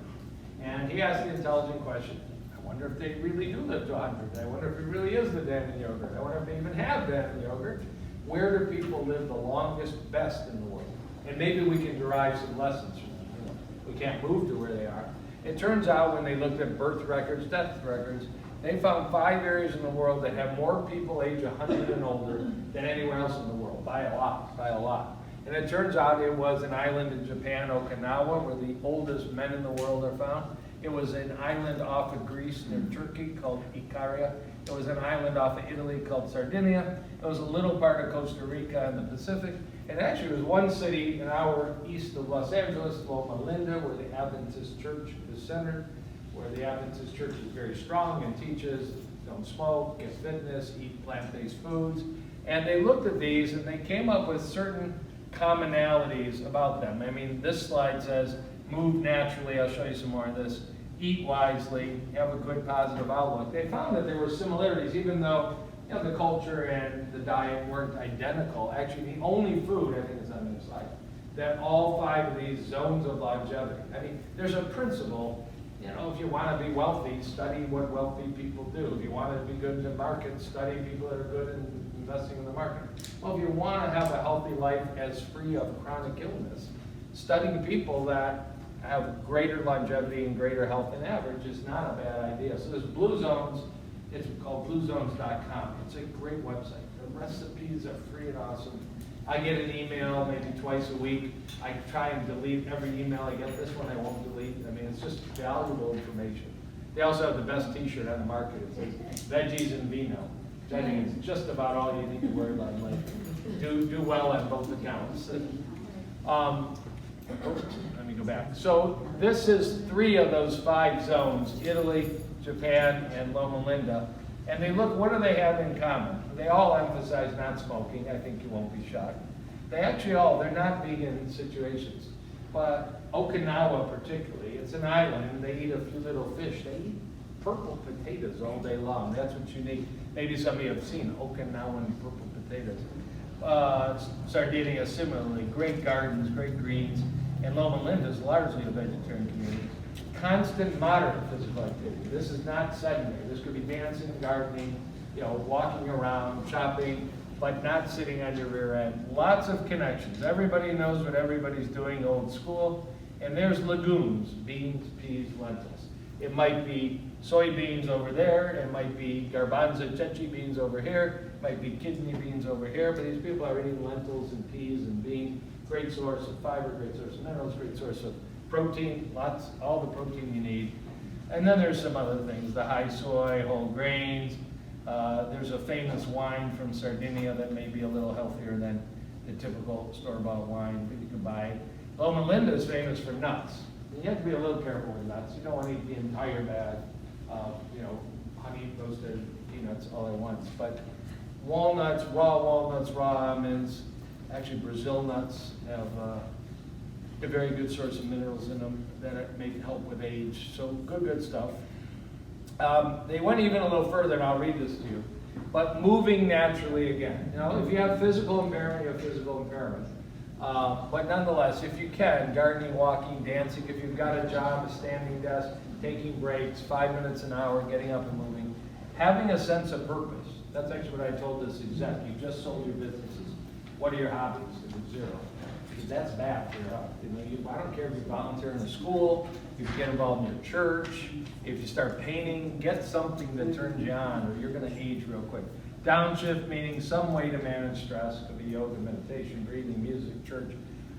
And he asked the intelligent question, I wonder if they really do live to 100. I wonder if it really is the Dannon yogurt. I wonder if they even have Dannon yogurt. Where do people live the longest, best in the world? And maybe we can derive some lessons from them. We can't move to where they are. It turns out when they looked at birth records, death records, they found 5 areas in the world that have more people age 100 and older than anywhere else in the world, by a lot. And it turns out it was an island in Japan, Okinawa, where the oldest men in the world are found. It was an island off of Greece near Turkey called Ikaria. It was an island off of Italy called Sardinia. It was a little part of Costa Rica in the Pacific. And actually it was one city an hour east of Los Angeles, Loma Linda, where the Adventist Church is centered, where the Adventist Church is very strong and teaches don't smoke, get fitness, eat plant-based foods. And they looked at these and they came up with certain commonalities about them. I mean, this slide says, move naturally. I'll show you some more of this. Eat wisely, have a good positive outlook. They found that there were similarities, even though the culture and the diet weren't identical. Actually, the only food, I think is on this slide, that all 5 of these zones of longevity. I mean, there's a principle, if you want to be wealthy, study what wealthy people do. If you want to be good in the market, study people that are good in investing in the market. Well, if you want to have a healthy life as free of chronic illness, studying people that have greater longevity and greater health than average is not a bad idea. So there's Blue Zones. It's called bluezones.com. It's a great website. The recipes are free and awesome. I get an email maybe twice a week. I try and delete every email I get. This one I won't delete. I mean, it's just valuable information. They also have the best t-shirt on the market. It says veggies and vino, which I think is just about all you need to worry about in life. Do well on both accounts. Let me go back. So this is 3 of those 5 zones, Italy, Japan, and Loma Linda. And they look, what do they have in common? They all emphasize not smoking. I think you won't be shocked. They're not vegan situations. But Okinawa particularly, it's an island, and they eat a few little fish. They eat purple potatoes all day long. That's what you need. Maybe some of you have seen Okinawan purple potatoes. Sardinia similarly, great gardens, great greens. And Loma Linda is largely a vegetarian community. Constant moderate physical activity. This is not sedentary. This could be dancing, gardening, walking around, shopping, but not sitting on your rear end. Lots of connections. Everybody knows what everybody's doing, old school. And there's legumes, beans, peas, lentils. It might be soybeans over there, it might be garbanzo chechi beans over here, it might be kidney beans over here, but these people are eating lentils and peas and beans. Great source of fiber, great source of minerals, great source of protein, all the protein you need. And then there's some other things, the high soy, whole grains. There's a famous wine from Sardinia that may be a little healthier than the typical store-bought wine that you can buy. Loma Linda is famous for nuts. You have to be a little careful with nuts. You don't want to eat the entire bag of, honey roasted peanuts all at once. But walnuts, raw almonds, actually Brazil nuts have a very good source of minerals in them that may help with age. So good stuff. They went even a little further, and I'll read this to you. But moving naturally again. If you have physical impairment, you have physical impairment. But nonetheless, if you can, gardening, walking, dancing, if you've got a job, a standing desk, taking breaks, 5 minutes an hour, getting up and moving, having a sense of purpose. That's actually what I told this exec. You just sold your businesses. What are your hobbies? It was 0. Because that's bad for your health. I don't care if you volunteer in a school, if you get involved in your church, if you start painting, get something that turns you on, or you're going to age real quick. Downshift, meaning some way to manage stress. Could be yoga, meditation, breathing, music, church,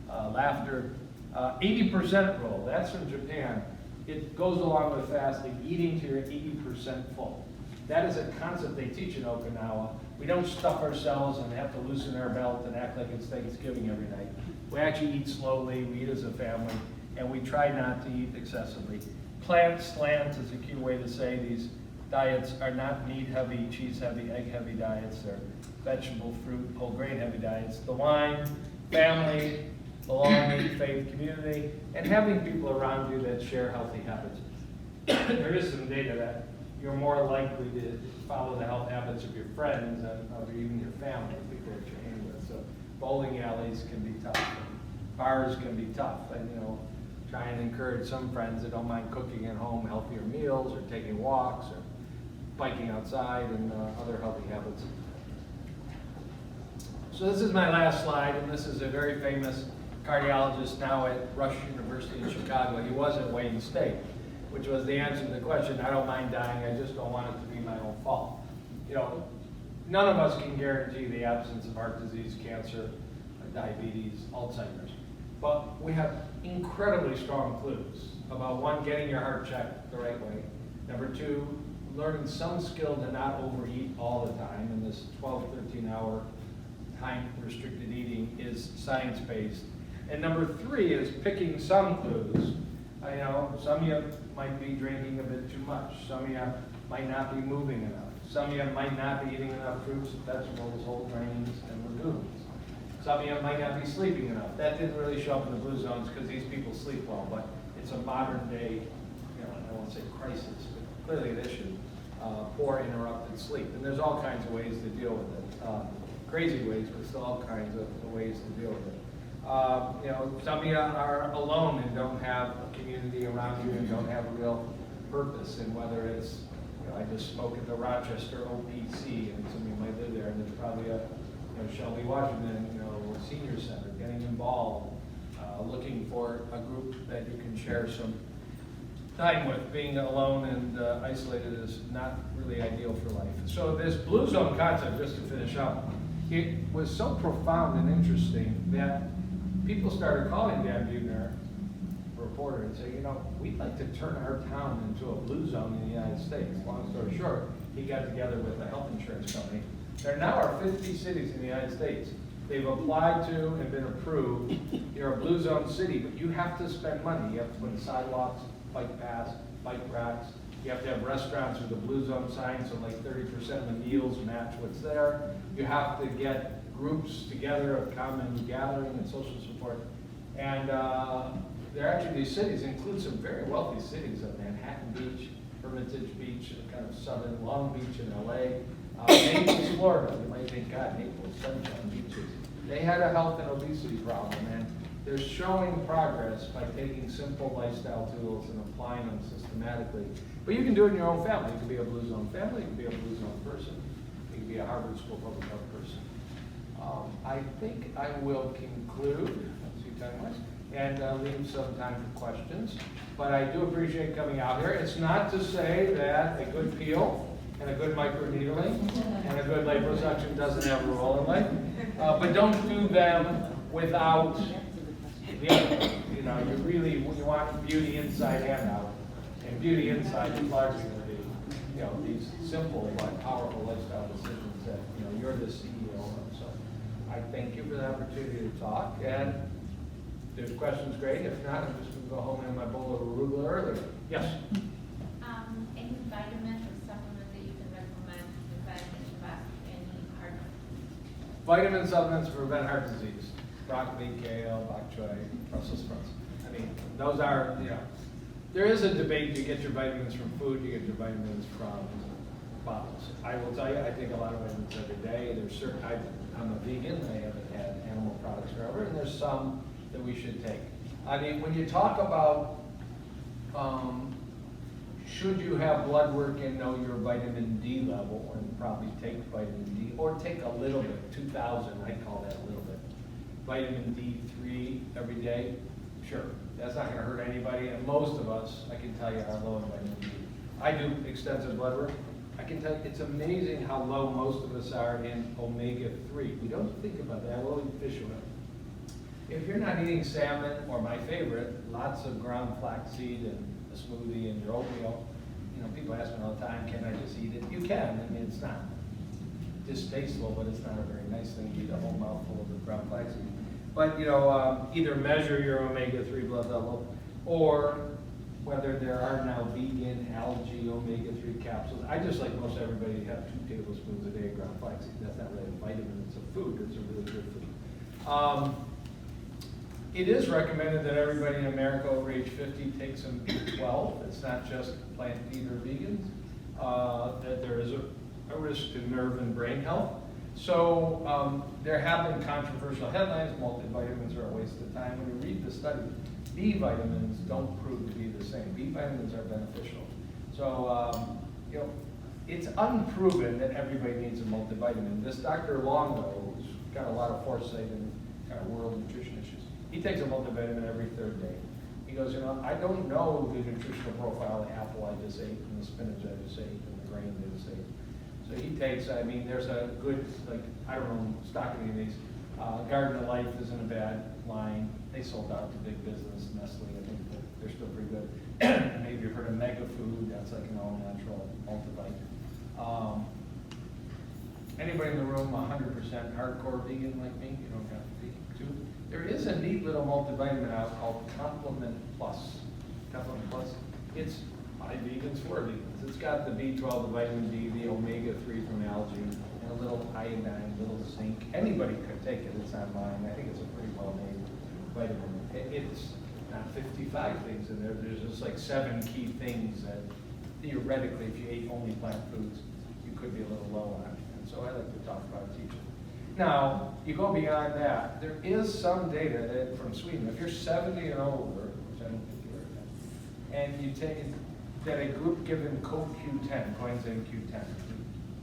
laughter. 80% rule, that's from Japan. It goes along with fasting, eating to your 80% full. That is a concept they teach in Okinawa. We don't stuff ourselves and have to loosen our belt and act like it's Thanksgiving every night. We actually eat slowly, we eat as a family, and we try not to eat excessively. Plant slants is a key way to say these diets are not meat-heavy, cheese-heavy, egg-heavy diets. They're vegetable, fruit, whole grain-heavy diets. The wine, family, belonging, faith, community, and having people around you that share healthy habits. There is some data that you're more likely to follow the health habits of your friends and of even your family, people that you're hanging with. So bowling alleys can be tough. Bars can be tough. And, try and encourage some friends that don't mind cooking at home healthier meals or taking walks or biking outside and other healthy habits. So this is my last slide, and this is a very famous cardiologist now at Rush University in Chicago. He was at Wayne State, which was the answer to the question, I don't mind dying, I just don't want it to be my own fault. None of us can guarantee the absence of heart disease, cancer, diabetes, Alzheimer's. But we have incredibly strong clues about 1, getting your heart checked the right way. Number 2, learning some skill to not overeat all the time, and this 12, 13-hour time-restricted eating is science-based. And number 3 is picking some clues. Some of you might be drinking a bit too much. Some of you might not be moving enough. Some of you might not be eating enough fruits, vegetables, whole grains, and legumes. Some of you might not be sleeping enough. That didn't really show up in the blue zones because these people sleep well, but it's a modern day, I won't say crisis, but clearly an issue. Poor interrupted sleep. And there's all kinds of ways to deal with it. Crazy ways, but still all kinds of ways to deal with it. Some of you are alone and don't have a community around you and don't have a real purpose. And whether it's, I just spoke at the Rochester OPC, and some of you might live there, and there's probably a Shelby Washington, senior center, getting involved, looking for a group that you can share some time with. Being alone and isolated is not really ideal for life. So this blue zone concept, just to finish up, it was so profound and interesting that people started calling Dan Buettner, a reporter, and saying, we'd like to turn our town into a blue zone in the United States. Long story short, he got together with a health insurance company. There now are 50 cities in the United States. They've applied to and been approved. You're a blue zone city, but you have to spend money. You have to put in sidewalks, bike paths, bike racks. You have to have restaurants with a blue zone sign, so like 30% of the meals match what's there. You have to get groups together of common gathering and social support. And these cities include some very wealthy cities of Manhattan Beach, Hermitage Beach, kind of southern Long Beach in LA. Naples, Florida. You might think, God, Naples, sunshine beaches. They had a health and obesity problem, and they're showing progress by taking simple lifestyle tools and applying them systematically. But you can do it in your own family. You can be a blue zone family. You can be a blue zone person. You can be a Harvard School public health person. I think I will conclude. Let's see time-wise. and leave some time for questions. But I do appreciate coming out here. It's not to say that a good peel and a good microneedling and a good liposuction doesn't have a role in life, but don't do them without the other. You know, you want beauty inside and out, and beauty inside is largely going to be, you know, these simple but powerful lifestyle decisions that, you know, you're the CEO of. So I thank you for the opportunity to talk, and if there's questions, great. If not, I'm just going to go home and have my bowl of arugula earlier. Yes? Any vitamin or supplement that you can recommend to prevent any heart? Vitamin supplements to prevent heart disease. Broccoli, kale, bok choy, Brussels sprouts. I mean, those are, you know, there is a debate. You get your vitamins from food, you get your vitamins from bottles. I will tell you, I take a lot of vitamins every day. There's certain, I'm a vegan, I haven't had animal products forever, and there's some that we should take. I mean, when you talk about should you have blood work and know your vitamin D level, and probably take vitamin D, or take a little bit, 2,000, I call that a little bit. Vitamin D3 every day, sure, that's not gonna hurt anybody, and most of us, I can tell you, are low in vitamin D. I do extensive blood work. I can tell you, it's amazing how low most of us are in omega-3. We don't think about that, we'll eat fish oil. If you're not eating salmon, or my favorite, lots of ground flaxseed and a smoothie and your oatmeal, you know, people ask me all the time, can I just eat it? You can, I mean, it's not distasteful, but it's not a very nice thing to eat a whole mouthful of the ground flaxseed. But, you know, either measure your omega-3 blood level, or whether there are now vegan algae omega-3 capsules. I just like most everybody have 2 tablespoons a day of ground flaxseed. That's not really a vitamin, it's a food, it's a really good food. It is recommended that everybody in America over age 50 take some B12. It's not just plant-eater vegans. That there is a risk to nerve and brain health. So there have been controversial headlines. Multivitamins are a waste of time. When you read the study, B vitamins don't prove to be the same. B vitamins are beneficial. So you know, it's unproven that everybody needs a multivitamin. This Dr. Longo, who's got a lot of foresight in kind of world nutrition issues, he takes a multivitamin every 3rd day. He goes, you know, I don't know the nutritional profile of the apple I just ate, and the spinach I just ate, and the grain I just ate. So he takes, I mean, there's a good, like, I don't know, stock any of these. Garden of Life isn't a bad line. They sold out to big business, Nestle, I think they're still pretty good. Maybe you've heard of Mega Food, that's like an all-natural multivitamin. Anybody in the room 100% hardcore vegan like me? You don't have to be too. There is a neat little multivitamin out called Complement Plus. Complement Plus. It's by vegans for vegans. It's got the B12, the vitamin D, the omega-3 from algae, and a little iodine, a little zinc. Anybody could take it. It's online. I think it's a pretty well-made vitamin. It's not 55 things in there. There's just like 7 key things that theoretically, if you ate only plant foods, you could be a little low on. And so I like to talk about teaching. Now, you go beyond that. There is some data that from Sweden, if you're 70 and older, which I don't think you are, and you take that a group given CoQ10, coenzyme Q10,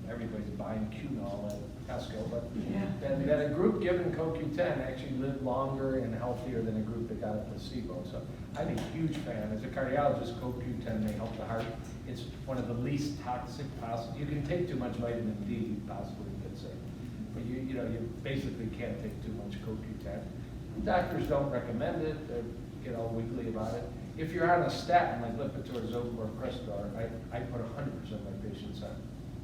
everybody's buying Qnol at Costco, but that a group given CoQ10 actually lived longer and healthier than a group that got a placebo. So I'm a huge fan. As a cardiologist, CoQ10 may help the heart. It's one of the least toxic possible. You can take too much vitamin D, possibly, you could say. But you know, you basically can't take too much CoQ10. Doctors don't recommend it. They get all wiggly about it. If you're on a statin like Lipitor, Zocor, or Crestor, I put 100% of my patients on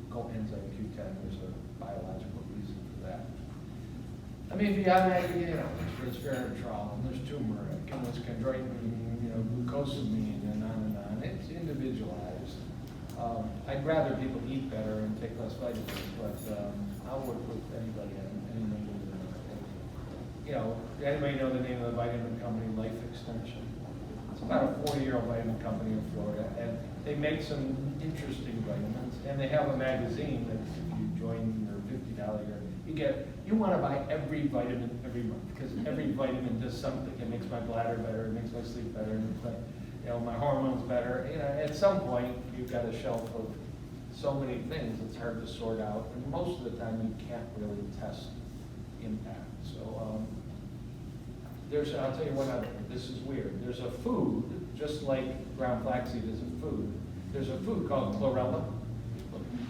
coenzyme Q10. There's a biological reason for that. I mean, beyond that, you know, there's resveratrol, and there's turmeric, and there's chondroitin, you know, glucosamine, and on. It's individualized. I'd rather people eat better and take less vitamins, but I'll work with anybody on any number of them. You know, anybody know the name of the vitamin company, Life Extension? It's about a 40-year-old vitamin company in Florida, and they make some interesting vitamins, and they have a magazine that if you join your $50 year, you want to buy every vitamin every month, because every vitamin does something. It makes my bladder better, it makes my sleep better, it makes my, you know, my hormones better. You know, at some point, you've got a shelf of so many things, it's hard to sort out, and most of the time, you can't really test impact. So, I'll tell you what, this is weird. There's a food, just like ground flaxseed is a food, there's a food called chlorella.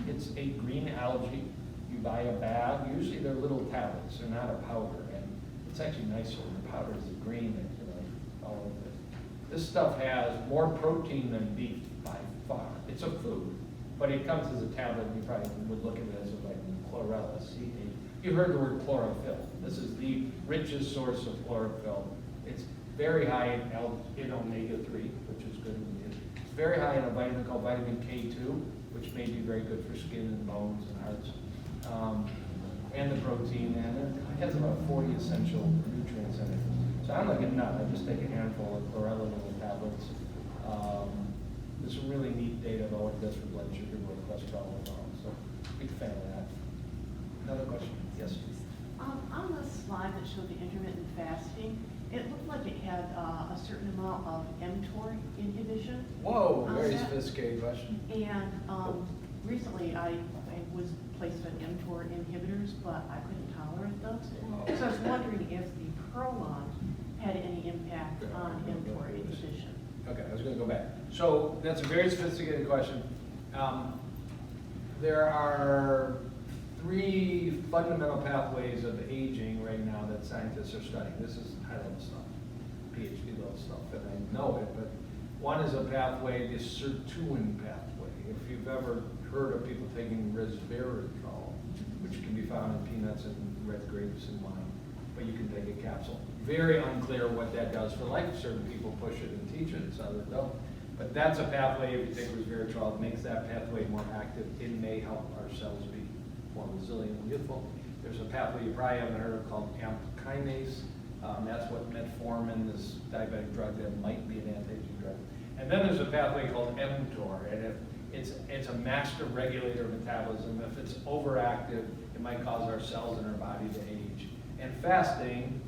It's a green algae. You buy a bag, usually they're little tablets, they're not a powder, and it's actually nicer. The powder is the green that, all of this. This stuff has more protein than beef by far. It's a food, but it comes as a tablet, and you probably would look at it as a vitamin chlorella, C-A. You've heard the word chlorophyll. This is the richest source of chlorophyll. It's very high in omega-3, which is good. It's very high in a vitamin called vitamin K2, which may be very good for skin and bones and hearts. And the protein, and it has about 40 essential nutrients in it. So I'm like a nut. I just take a handful of chlorella little tablets. There's some really neat data about what it does for blood sugar, blood cholesterol, and all. So big fan of that. Another question? Yes. On the slide that showed the intermittent fasting, it looked like it had a certain amount of mTOR inhibition. Whoa, on very that. sophisticated question. And recently I was placed on mTOR inhibitors, but I couldn't tolerate those. So I was wondering if the Prolon had any impact on mTOR inhibition. Okay, I was going to go back. So that's a very sophisticated question. There are 3 fundamental pathways of aging right now that scientists are studying. This is high-level stuff, PhD level stuff, and I know it, but one is a pathway, the sirtuin pathway. If you've ever heard of people taking resveratrol, which can be found in peanuts and red grapes and wine, but you can take a capsule. Very unclear what that does for life. Certain people push it and teach it, others don't. But that's a pathway. If you take resveratrol, it makes that pathway more active. It may help our cells be more resilient and youthful. There's a pathway you probably haven't heard of called AMP kinase. That's what metformin, this diabetic drug that might be an anti-aging drug. And then there's a pathway called mTOR, and it's a master regulator of metabolism. If it's overactive, it might cause our cells in our body to age. And fasting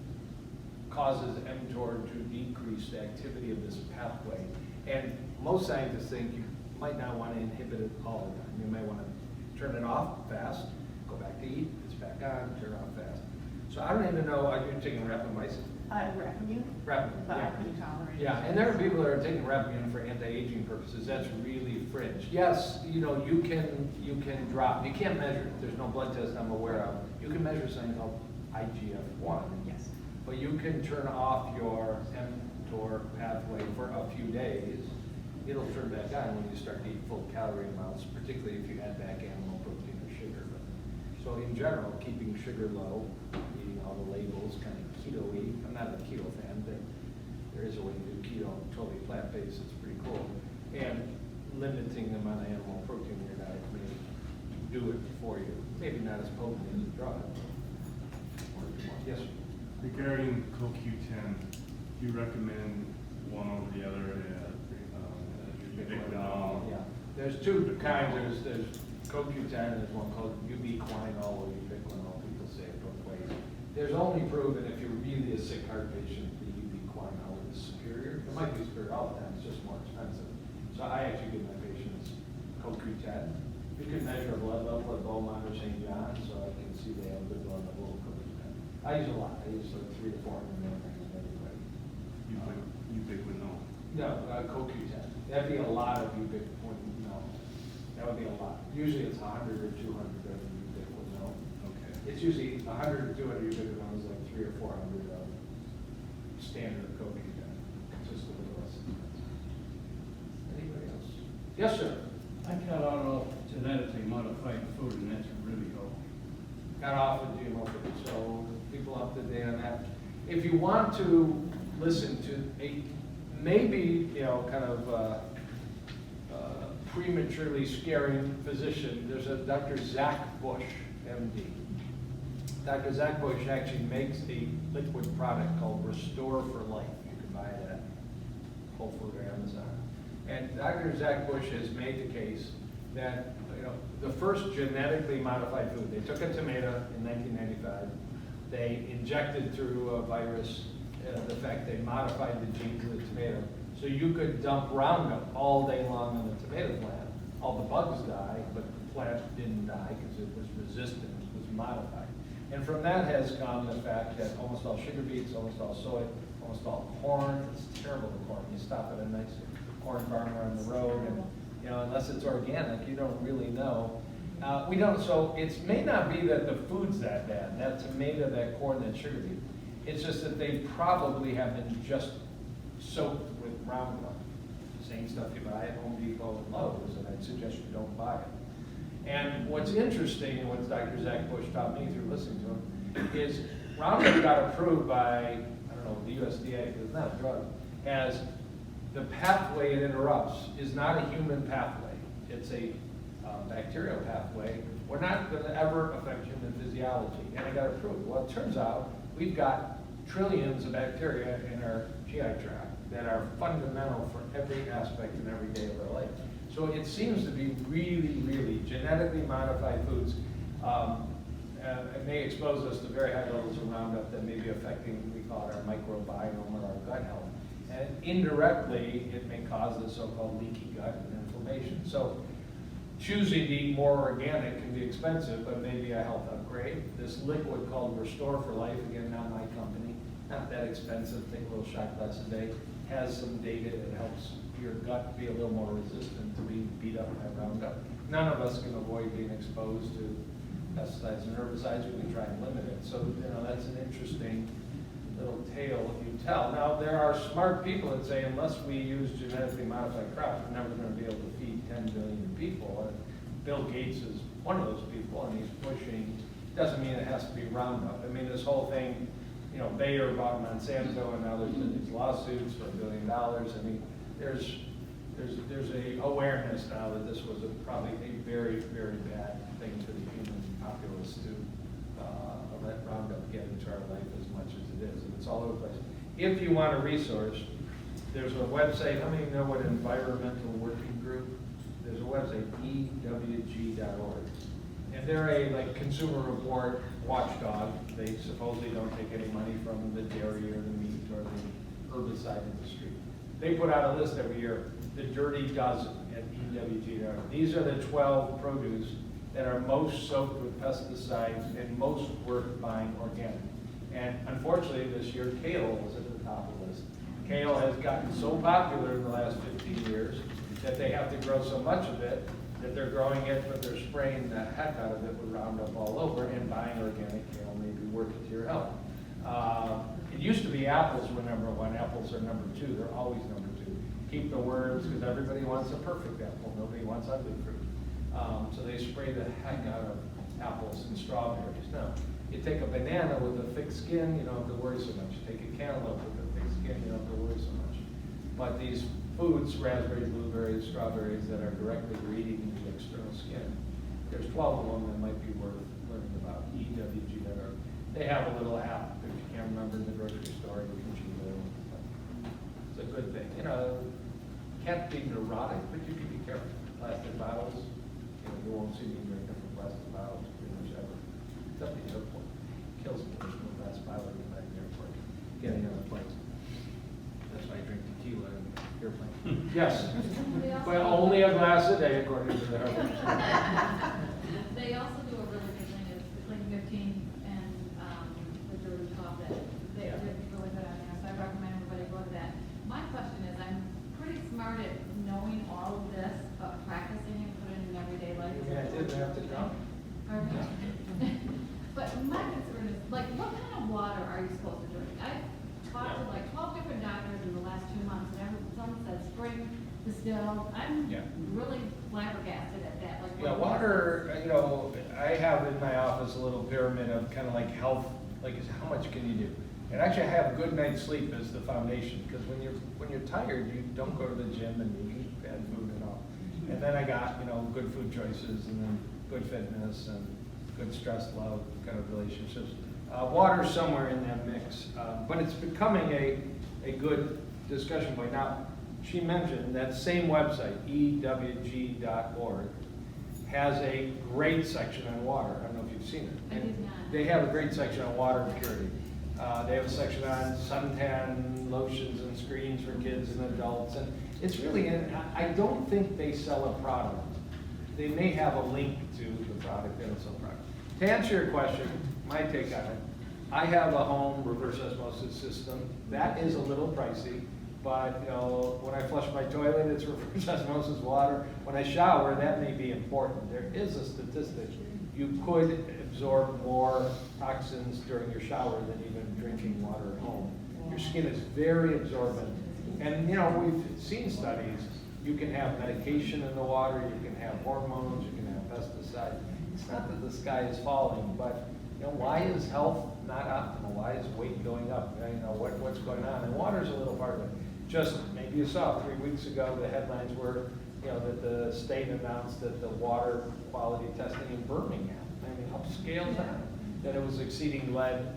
causes mTOR to decrease the activity of this pathway. And most scientists think you might not want to inhibit it all the time. You may want to turn it off fast, go back to eat, it's back on, turn it off fast. So I don't even know, are you taking rapamycin? Rapamune, Rapamune, but I yeah. couldn't tolerate it. Yeah, and there are people that are taking rapamune for anti-aging purposes. That's really fringe. Yes, you can drop. You can't measure it. There's no blood test I'm aware of. You can measure something called IGF-1. Yes. But you can turn off your mTOR pathway for a few days. It'll turn back on when you start to eat full calorie amounts, particularly if you add back animal protein or sugar. So in general, keeping sugar low, eating all the labels, kind of keto-y. I'm not a keto fan, but there is a way to do keto, totally plant-based. It's pretty cool. And limiting the amount of animal protein in your diet may do it for you. Maybe not as potent as a drug. Yes, sir. Regarding CoQ10, do you recommend one over the other? Yeah, there's 2 kinds. There's CoQ10 and there's one called ubiquinol or ubiquinol. People say it both ways. There's only proven if you're really a sick heart patient, the ubiquinol is superior. It might be superior all the time. It's just more expensive. So I actually give my patients CoQ10. You can measure a blood level at Beaumont or St. John, so I can see they have a good blood level of CoQ10. I use a lot. I use like 300 to 400 milligrams of everybody. Ubiquinol. No, CoQ10. That'd be a lot of ubiquinol. No, that would be a lot. Usually it's 100 or 200 of ubiquinol. Okay. It's usually 100 or 200 ubiquinol is like 300 or 400 of standard CoQ10. It's just a little less expensive. Anybody else? Yes, sir. I cut out all genetically modified food, and that's really low. Got off with GMO food, so people up to date on that. If you want to listen to a maybe, kind of prematurely scaring physician, there's a Dr. Zach Bush, MD. Dr. Zach Bush actually makes a liquid product called Restore for Life. You can buy it at Whole Foods or Amazon. And Dr. Zach Bush has made the case that the first genetically modified food, they took a tomato in 1995, they injected through a virus the fact they modified the genes of the tomato. So you could dump Roundup all day long on the tomato plant. All the bugs die, but the plant didn't die because it was resistant, it was modified. And from that has come the fact that almost all sugar beets, almost all soy, almost all corn, it's terrible the corn. You stop at a nice corn farmer on the road and, you know, unless it's organic, you don't really know. We don't, so it may not be that the food's that bad, that tomato, that corn, that sugar beet. It's just that they probably have been just soaked with Roundup. Same stuff you buy at Home Depot and Lowe's, and I'd suggest you don't buy it. And what's interesting, and what Dr. Zach Bush taught me through listening to him, is Roundup got approved by, I don't know, the USDA, because it's not a drug, as the pathway it interrupts is not a human pathway. It's a bacterial pathway. We're not going to ever affect human physiology, and it got approved. Well, it turns out we've got trillions of bacteria in our GI tract that are fundamental for every aspect and every day of our life. So it seems to be really, really genetically modified foods. It may expose us to very high levels of Roundup that may be affecting, we call it our microbiome or our gut health. And indirectly, it may cause the so-called leaky gut and inflammation. So choosing to eat more organic can be expensive, but maybe a health upgrade. This liquid called Restore for Life, again, not my company, not that expensive, take a little shot glass a day, has some data that helps your gut be a little more resistant to being beat up by Roundup. None of us can avoid being exposed to pesticides and herbicides. We can try and limit it. So, you know, that's an interesting little tale you tell. Now, there are smart people that say unless we use genetically modified crops, we're never going to be able to feed 10 billion people. And Bill Gates is one of those people, and he's pushing. Doesn't mean it has to be Roundup. I mean, this whole thing, you know, Bayer bought Monsanto, and now there's been these lawsuits for $1 billion. I mean, there's a awareness now that this was probably a very, very bad thing for the human populace to let Roundup get into our life as much as it is, and it's all over the place. If you want a resource, there's a website. How many know what Environmental Working Group? There's a website, ewg.org, and they're a consumer report watchdog. They supposedly don't take any money from the dairy or the meat or the herbicide industry. They put out a list every year, the Dirty Dozen at ewg.org. These are the 12 produce that are most soaked with pesticides and most worth buying organic. And unfortunately, this year, kale was at the top of the list. Kale has gotten so popular in the last 15 years that they have to grow so much of it that they're growing it, but they're spraying the heck out of it with Roundup all over, and buying organic kale may be worth it to your health. It used to be apples were number one. Apples are number two. They're always number two. Keep the worms, because everybody wants a perfect apple. Nobody wants ugly fruit. So they spray the heck out of apples and strawberries. Now, you take a banana with a thick skin, you don't have to worry so much. You take a cantaloupe with a thick skin, you don't have to worry so much. But these foods, raspberries, blueberries, strawberries, that are directly eating the external skin, there's 12 of them that might be worth learning about. ewg.org. They have a little app. If you can't remember in the grocery store, you can choose it. It's a good thing. You know, can't be neurotic, but you can be careful. Plastic bottles, you won't see me drinking from plastic bottles pretty much ever. Except the airport. Kills me when a plastic bottle in the airport. Getting on a plane. That's why I drink tequila in the airplane. Yes. Well, only a glass a day, according to the airport. They also do a really good thing, is like 15 and the Dirty Top, that they did really good on there, so I recommend everybody go to that. My question is, I'm pretty smart at knowing all of this, but practicing and putting it in everyday life. Yeah, I didn't have to come. But my concern is, like, what kind of water are you supposed to drink? I've talked to like 12 different doctors in the last 2 months, and someone says spring, distilled. I'm really flabbergasted at that. Like, Yeah, water, you know, I have in my office a little pyramid of kind of like health, like how much can you do? And actually, I have good night's sleep as the foundation, because when you're tired, you don't go to the gym and you eat bad food and all. And then I got, you know, good food choices, and then good fitness and good stress, love kind of relationships. Water's somewhere in that mix, but it's becoming a good discussion point. Now, she mentioned that same website, ewg.org, has a great section on water. I don't know if you've seen it. I did not. They have a great section on water purity. They have a section on suntan lotions and screens for kids and adults, and it's really, I don't think they sell a product. They may have a link to the product, they don't sell a product. To answer your question, my take on it. I have a home reverse osmosis system. That is a little pricey, but you know, when I flush my toilet, it's reverse osmosis water. When I shower, that may be important. There is a statistic. You could absorb more toxins during your shower than even drinking water at home. Your skin is very absorbent. And you know, we've seen studies. You can have medication in the water, you can have hormones, you can have pesticides. It's not that the sky is falling, but you know, why is health not optimal? Why is weight going up? You know, what's going on? And water's a little part of it. Just, maybe you saw 3 weeks ago, the headlines were, you know, that the state announced that the water quality testing in Birmingham, I mean, upscale town, that it was exceeding lead,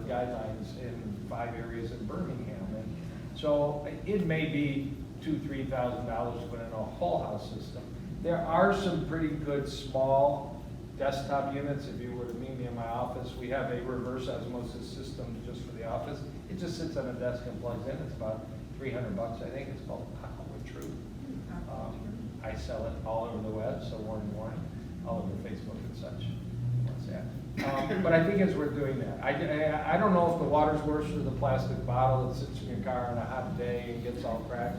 guidelines in 5 areas in Birmingham. And so it may be $2,000 to $3,000 to put in a whole house system. There are some pretty good small desktop units. If you were to meet me in my office, we have a reverse osmosis system just for the office. It just sits on a desk and plugs in. It's about $300, I think. It's called True. I sell it all over the web, so warning, all over Facebook and such. But I think as we're doing that, I don't know if the water's worse or the plastic bottle that sits in your car on a hot day and gets all cracked.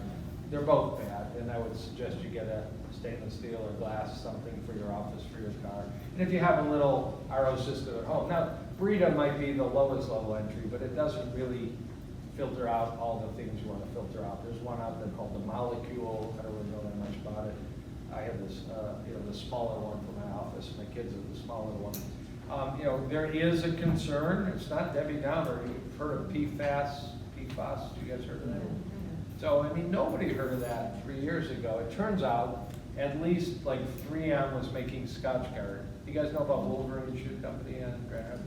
They're both bad, and I would suggest you get a stainless steel or glass, something for your office, for your car. And if you have a little RO system at home, now Brita might be the lowest level entry, but it doesn't really filter out all the things you want to filter out. There's one out there called the Molecule. I don't really know that much about it. I have this, the smaller one for my office. My kids have the smaller one. There is a concern. It's not Debbie Downer. You've heard of PFAS? PFAS? You guys heard of that? So, I mean, nobody heard of that 3 years ago. It turns out at least like 3M was making Scotchgard. You guys know about Wolverine Shoe Company in Grand Rapids?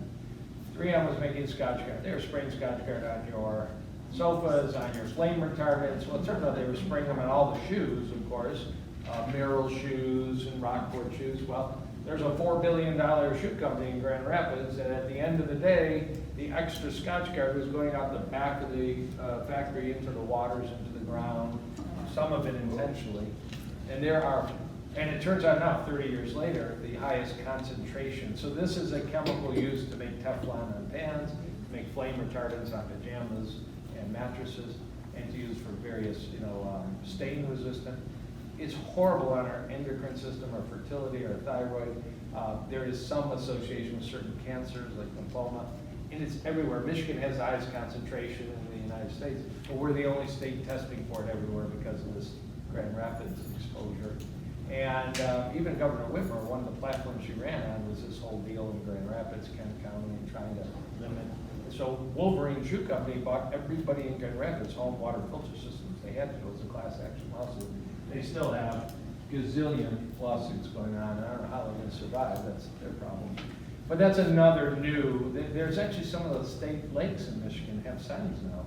3M was making Scotchgard. They were spraying Scotchgard on your sofas, on your flame retardants. Well, it turns out they were spraying them on all the shoes, of course, Merrill shoes and Rockport shoes. Well, there's a $4 billion shoe company in Grand Rapids, and at the end of the day, the extra Scotchgard was going out the back of the factory into the waters, into the ground, some of it intentionally. And it turns out now, 30 years later, the highest concentration. So this is a chemical used to make Teflon on pans, to make flame retardants on pajamas and mattresses, and to use for various, stain resistant. It's horrible on our endocrine system, our fertility, our thyroid. There is some association with certain cancers like lymphoma, and it's everywhere. Michigan has the highest concentration in the United States, but we're the only state testing for it everywhere because of this Grand Rapids exposure. And even Governor Whitmer, one of the platforms she ran on was this whole deal in Grand Rapids, Kent County, and trying to limit. So Wolverine Shoe Company bought everybody in Grand Rapids home water filter systems. They had to. It was a class action lawsuit. They still have gazillion lawsuits going on. I don't know how they're going to survive. That's their problem. But that's another new. There's actually some of the state lakes in Michigan have signs now.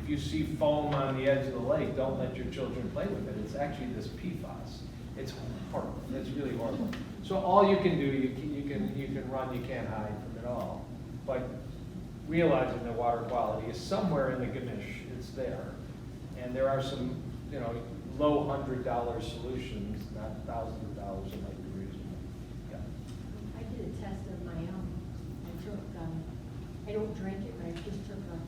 If you see foam on the edge of the lake, don't let your children play with it. It's actually this PFAS. It's horrible. It's really horrible. So all you can do, you can run. You can't hide from it all. But realizing that water quality is somewhere in the gamish. It's there, and there are some, low $100 solutions, not thousands of dollars that might be reasonable. Yeah. I did a test of my own. I took, I don't drink it, but I just took a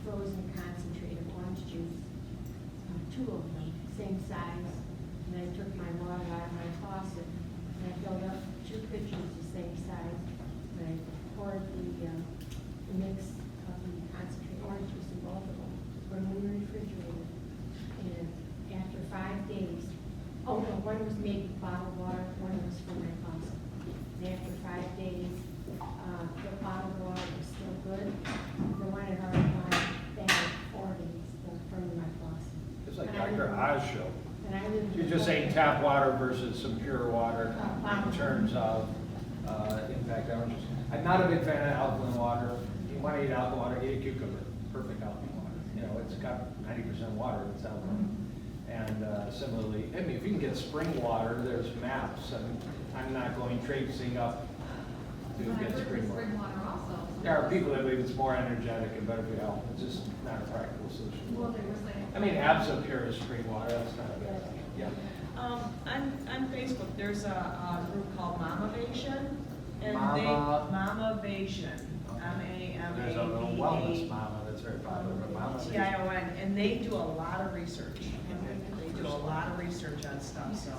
frozen concentrated orange juice, 2 of them, same size, and I took my water out of my faucet, and I filled up 2 pitchers the same size, and I poured the mix of the concentrated orange juice in both of them, put them in the refrigerator, and after 5 days, one was made with bottled water, one was from my faucet. And after 5 days, the bottled water was still good. The one had already gone bad 4 days from my faucet. It's like Dr. Oz show. And I lived You're just saying tap water versus some pure water in terms of impact oranges. I'm not a big fan of alkaline water. You want to eat alkaline water, eat a cucumber. Perfect alkaline water. It's got 90% water. It's alkaline. And similarly, if you can get spring water, there's maps. I'm not going traipsing up to get spring water. Spring water also. There are people that believe it's more energetic and better for your health. It's just not a practical solution. Well, they were saying. Absent pure spring water, that's not a bad thing. Yeah. On Facebook, there's a group called Momavation, And Mama. Mamavation, M-A-M-A-V-A. There's a little wellness mama that's very popular, but Mama. T-I-O-N, and they do a lot of research. They do a lot of research on stuff, so.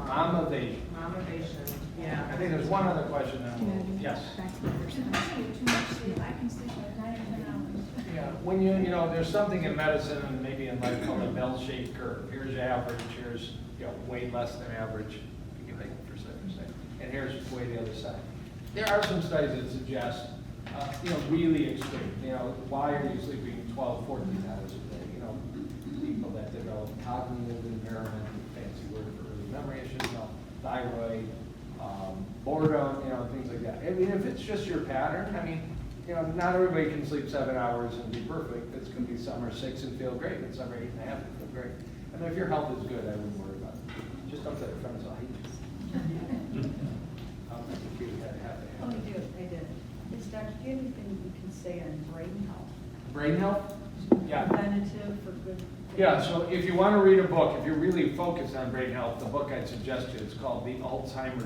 Mamavation. Mamavation, yeah. I think there's one other question that we'll, yes. I get too much sleep, I can sleep like 9 or 10 hours. Yeah, when you know, there's something in medicine and maybe in life called a bell-shaped curve. Here's average, here's, way less than average. You can make it for a second. And here's way the other side. There are some studies that suggest, really extreme. Why are you sleeping 12, 14 hours a day? People that develop cognitive impairment, fancy word for early memory issues, thyroid, boredom, things like that. I mean, if it's just your pattern, not everybody can sleep 7 hours and be perfect. It's going to be some are 6 and feel great, and some are 8.5 and feel great. And if your health is good, I wouldn't worry about it. Just don't tell your friends I hate you. Oh, I did. Is Dr. do you have anything you can say on brain health? Brain health? Yeah. Preventative for good. Yeah, so if you want to read a book, if you're really focused on brain health, the book I'd suggest you, it's called The Alzheimer's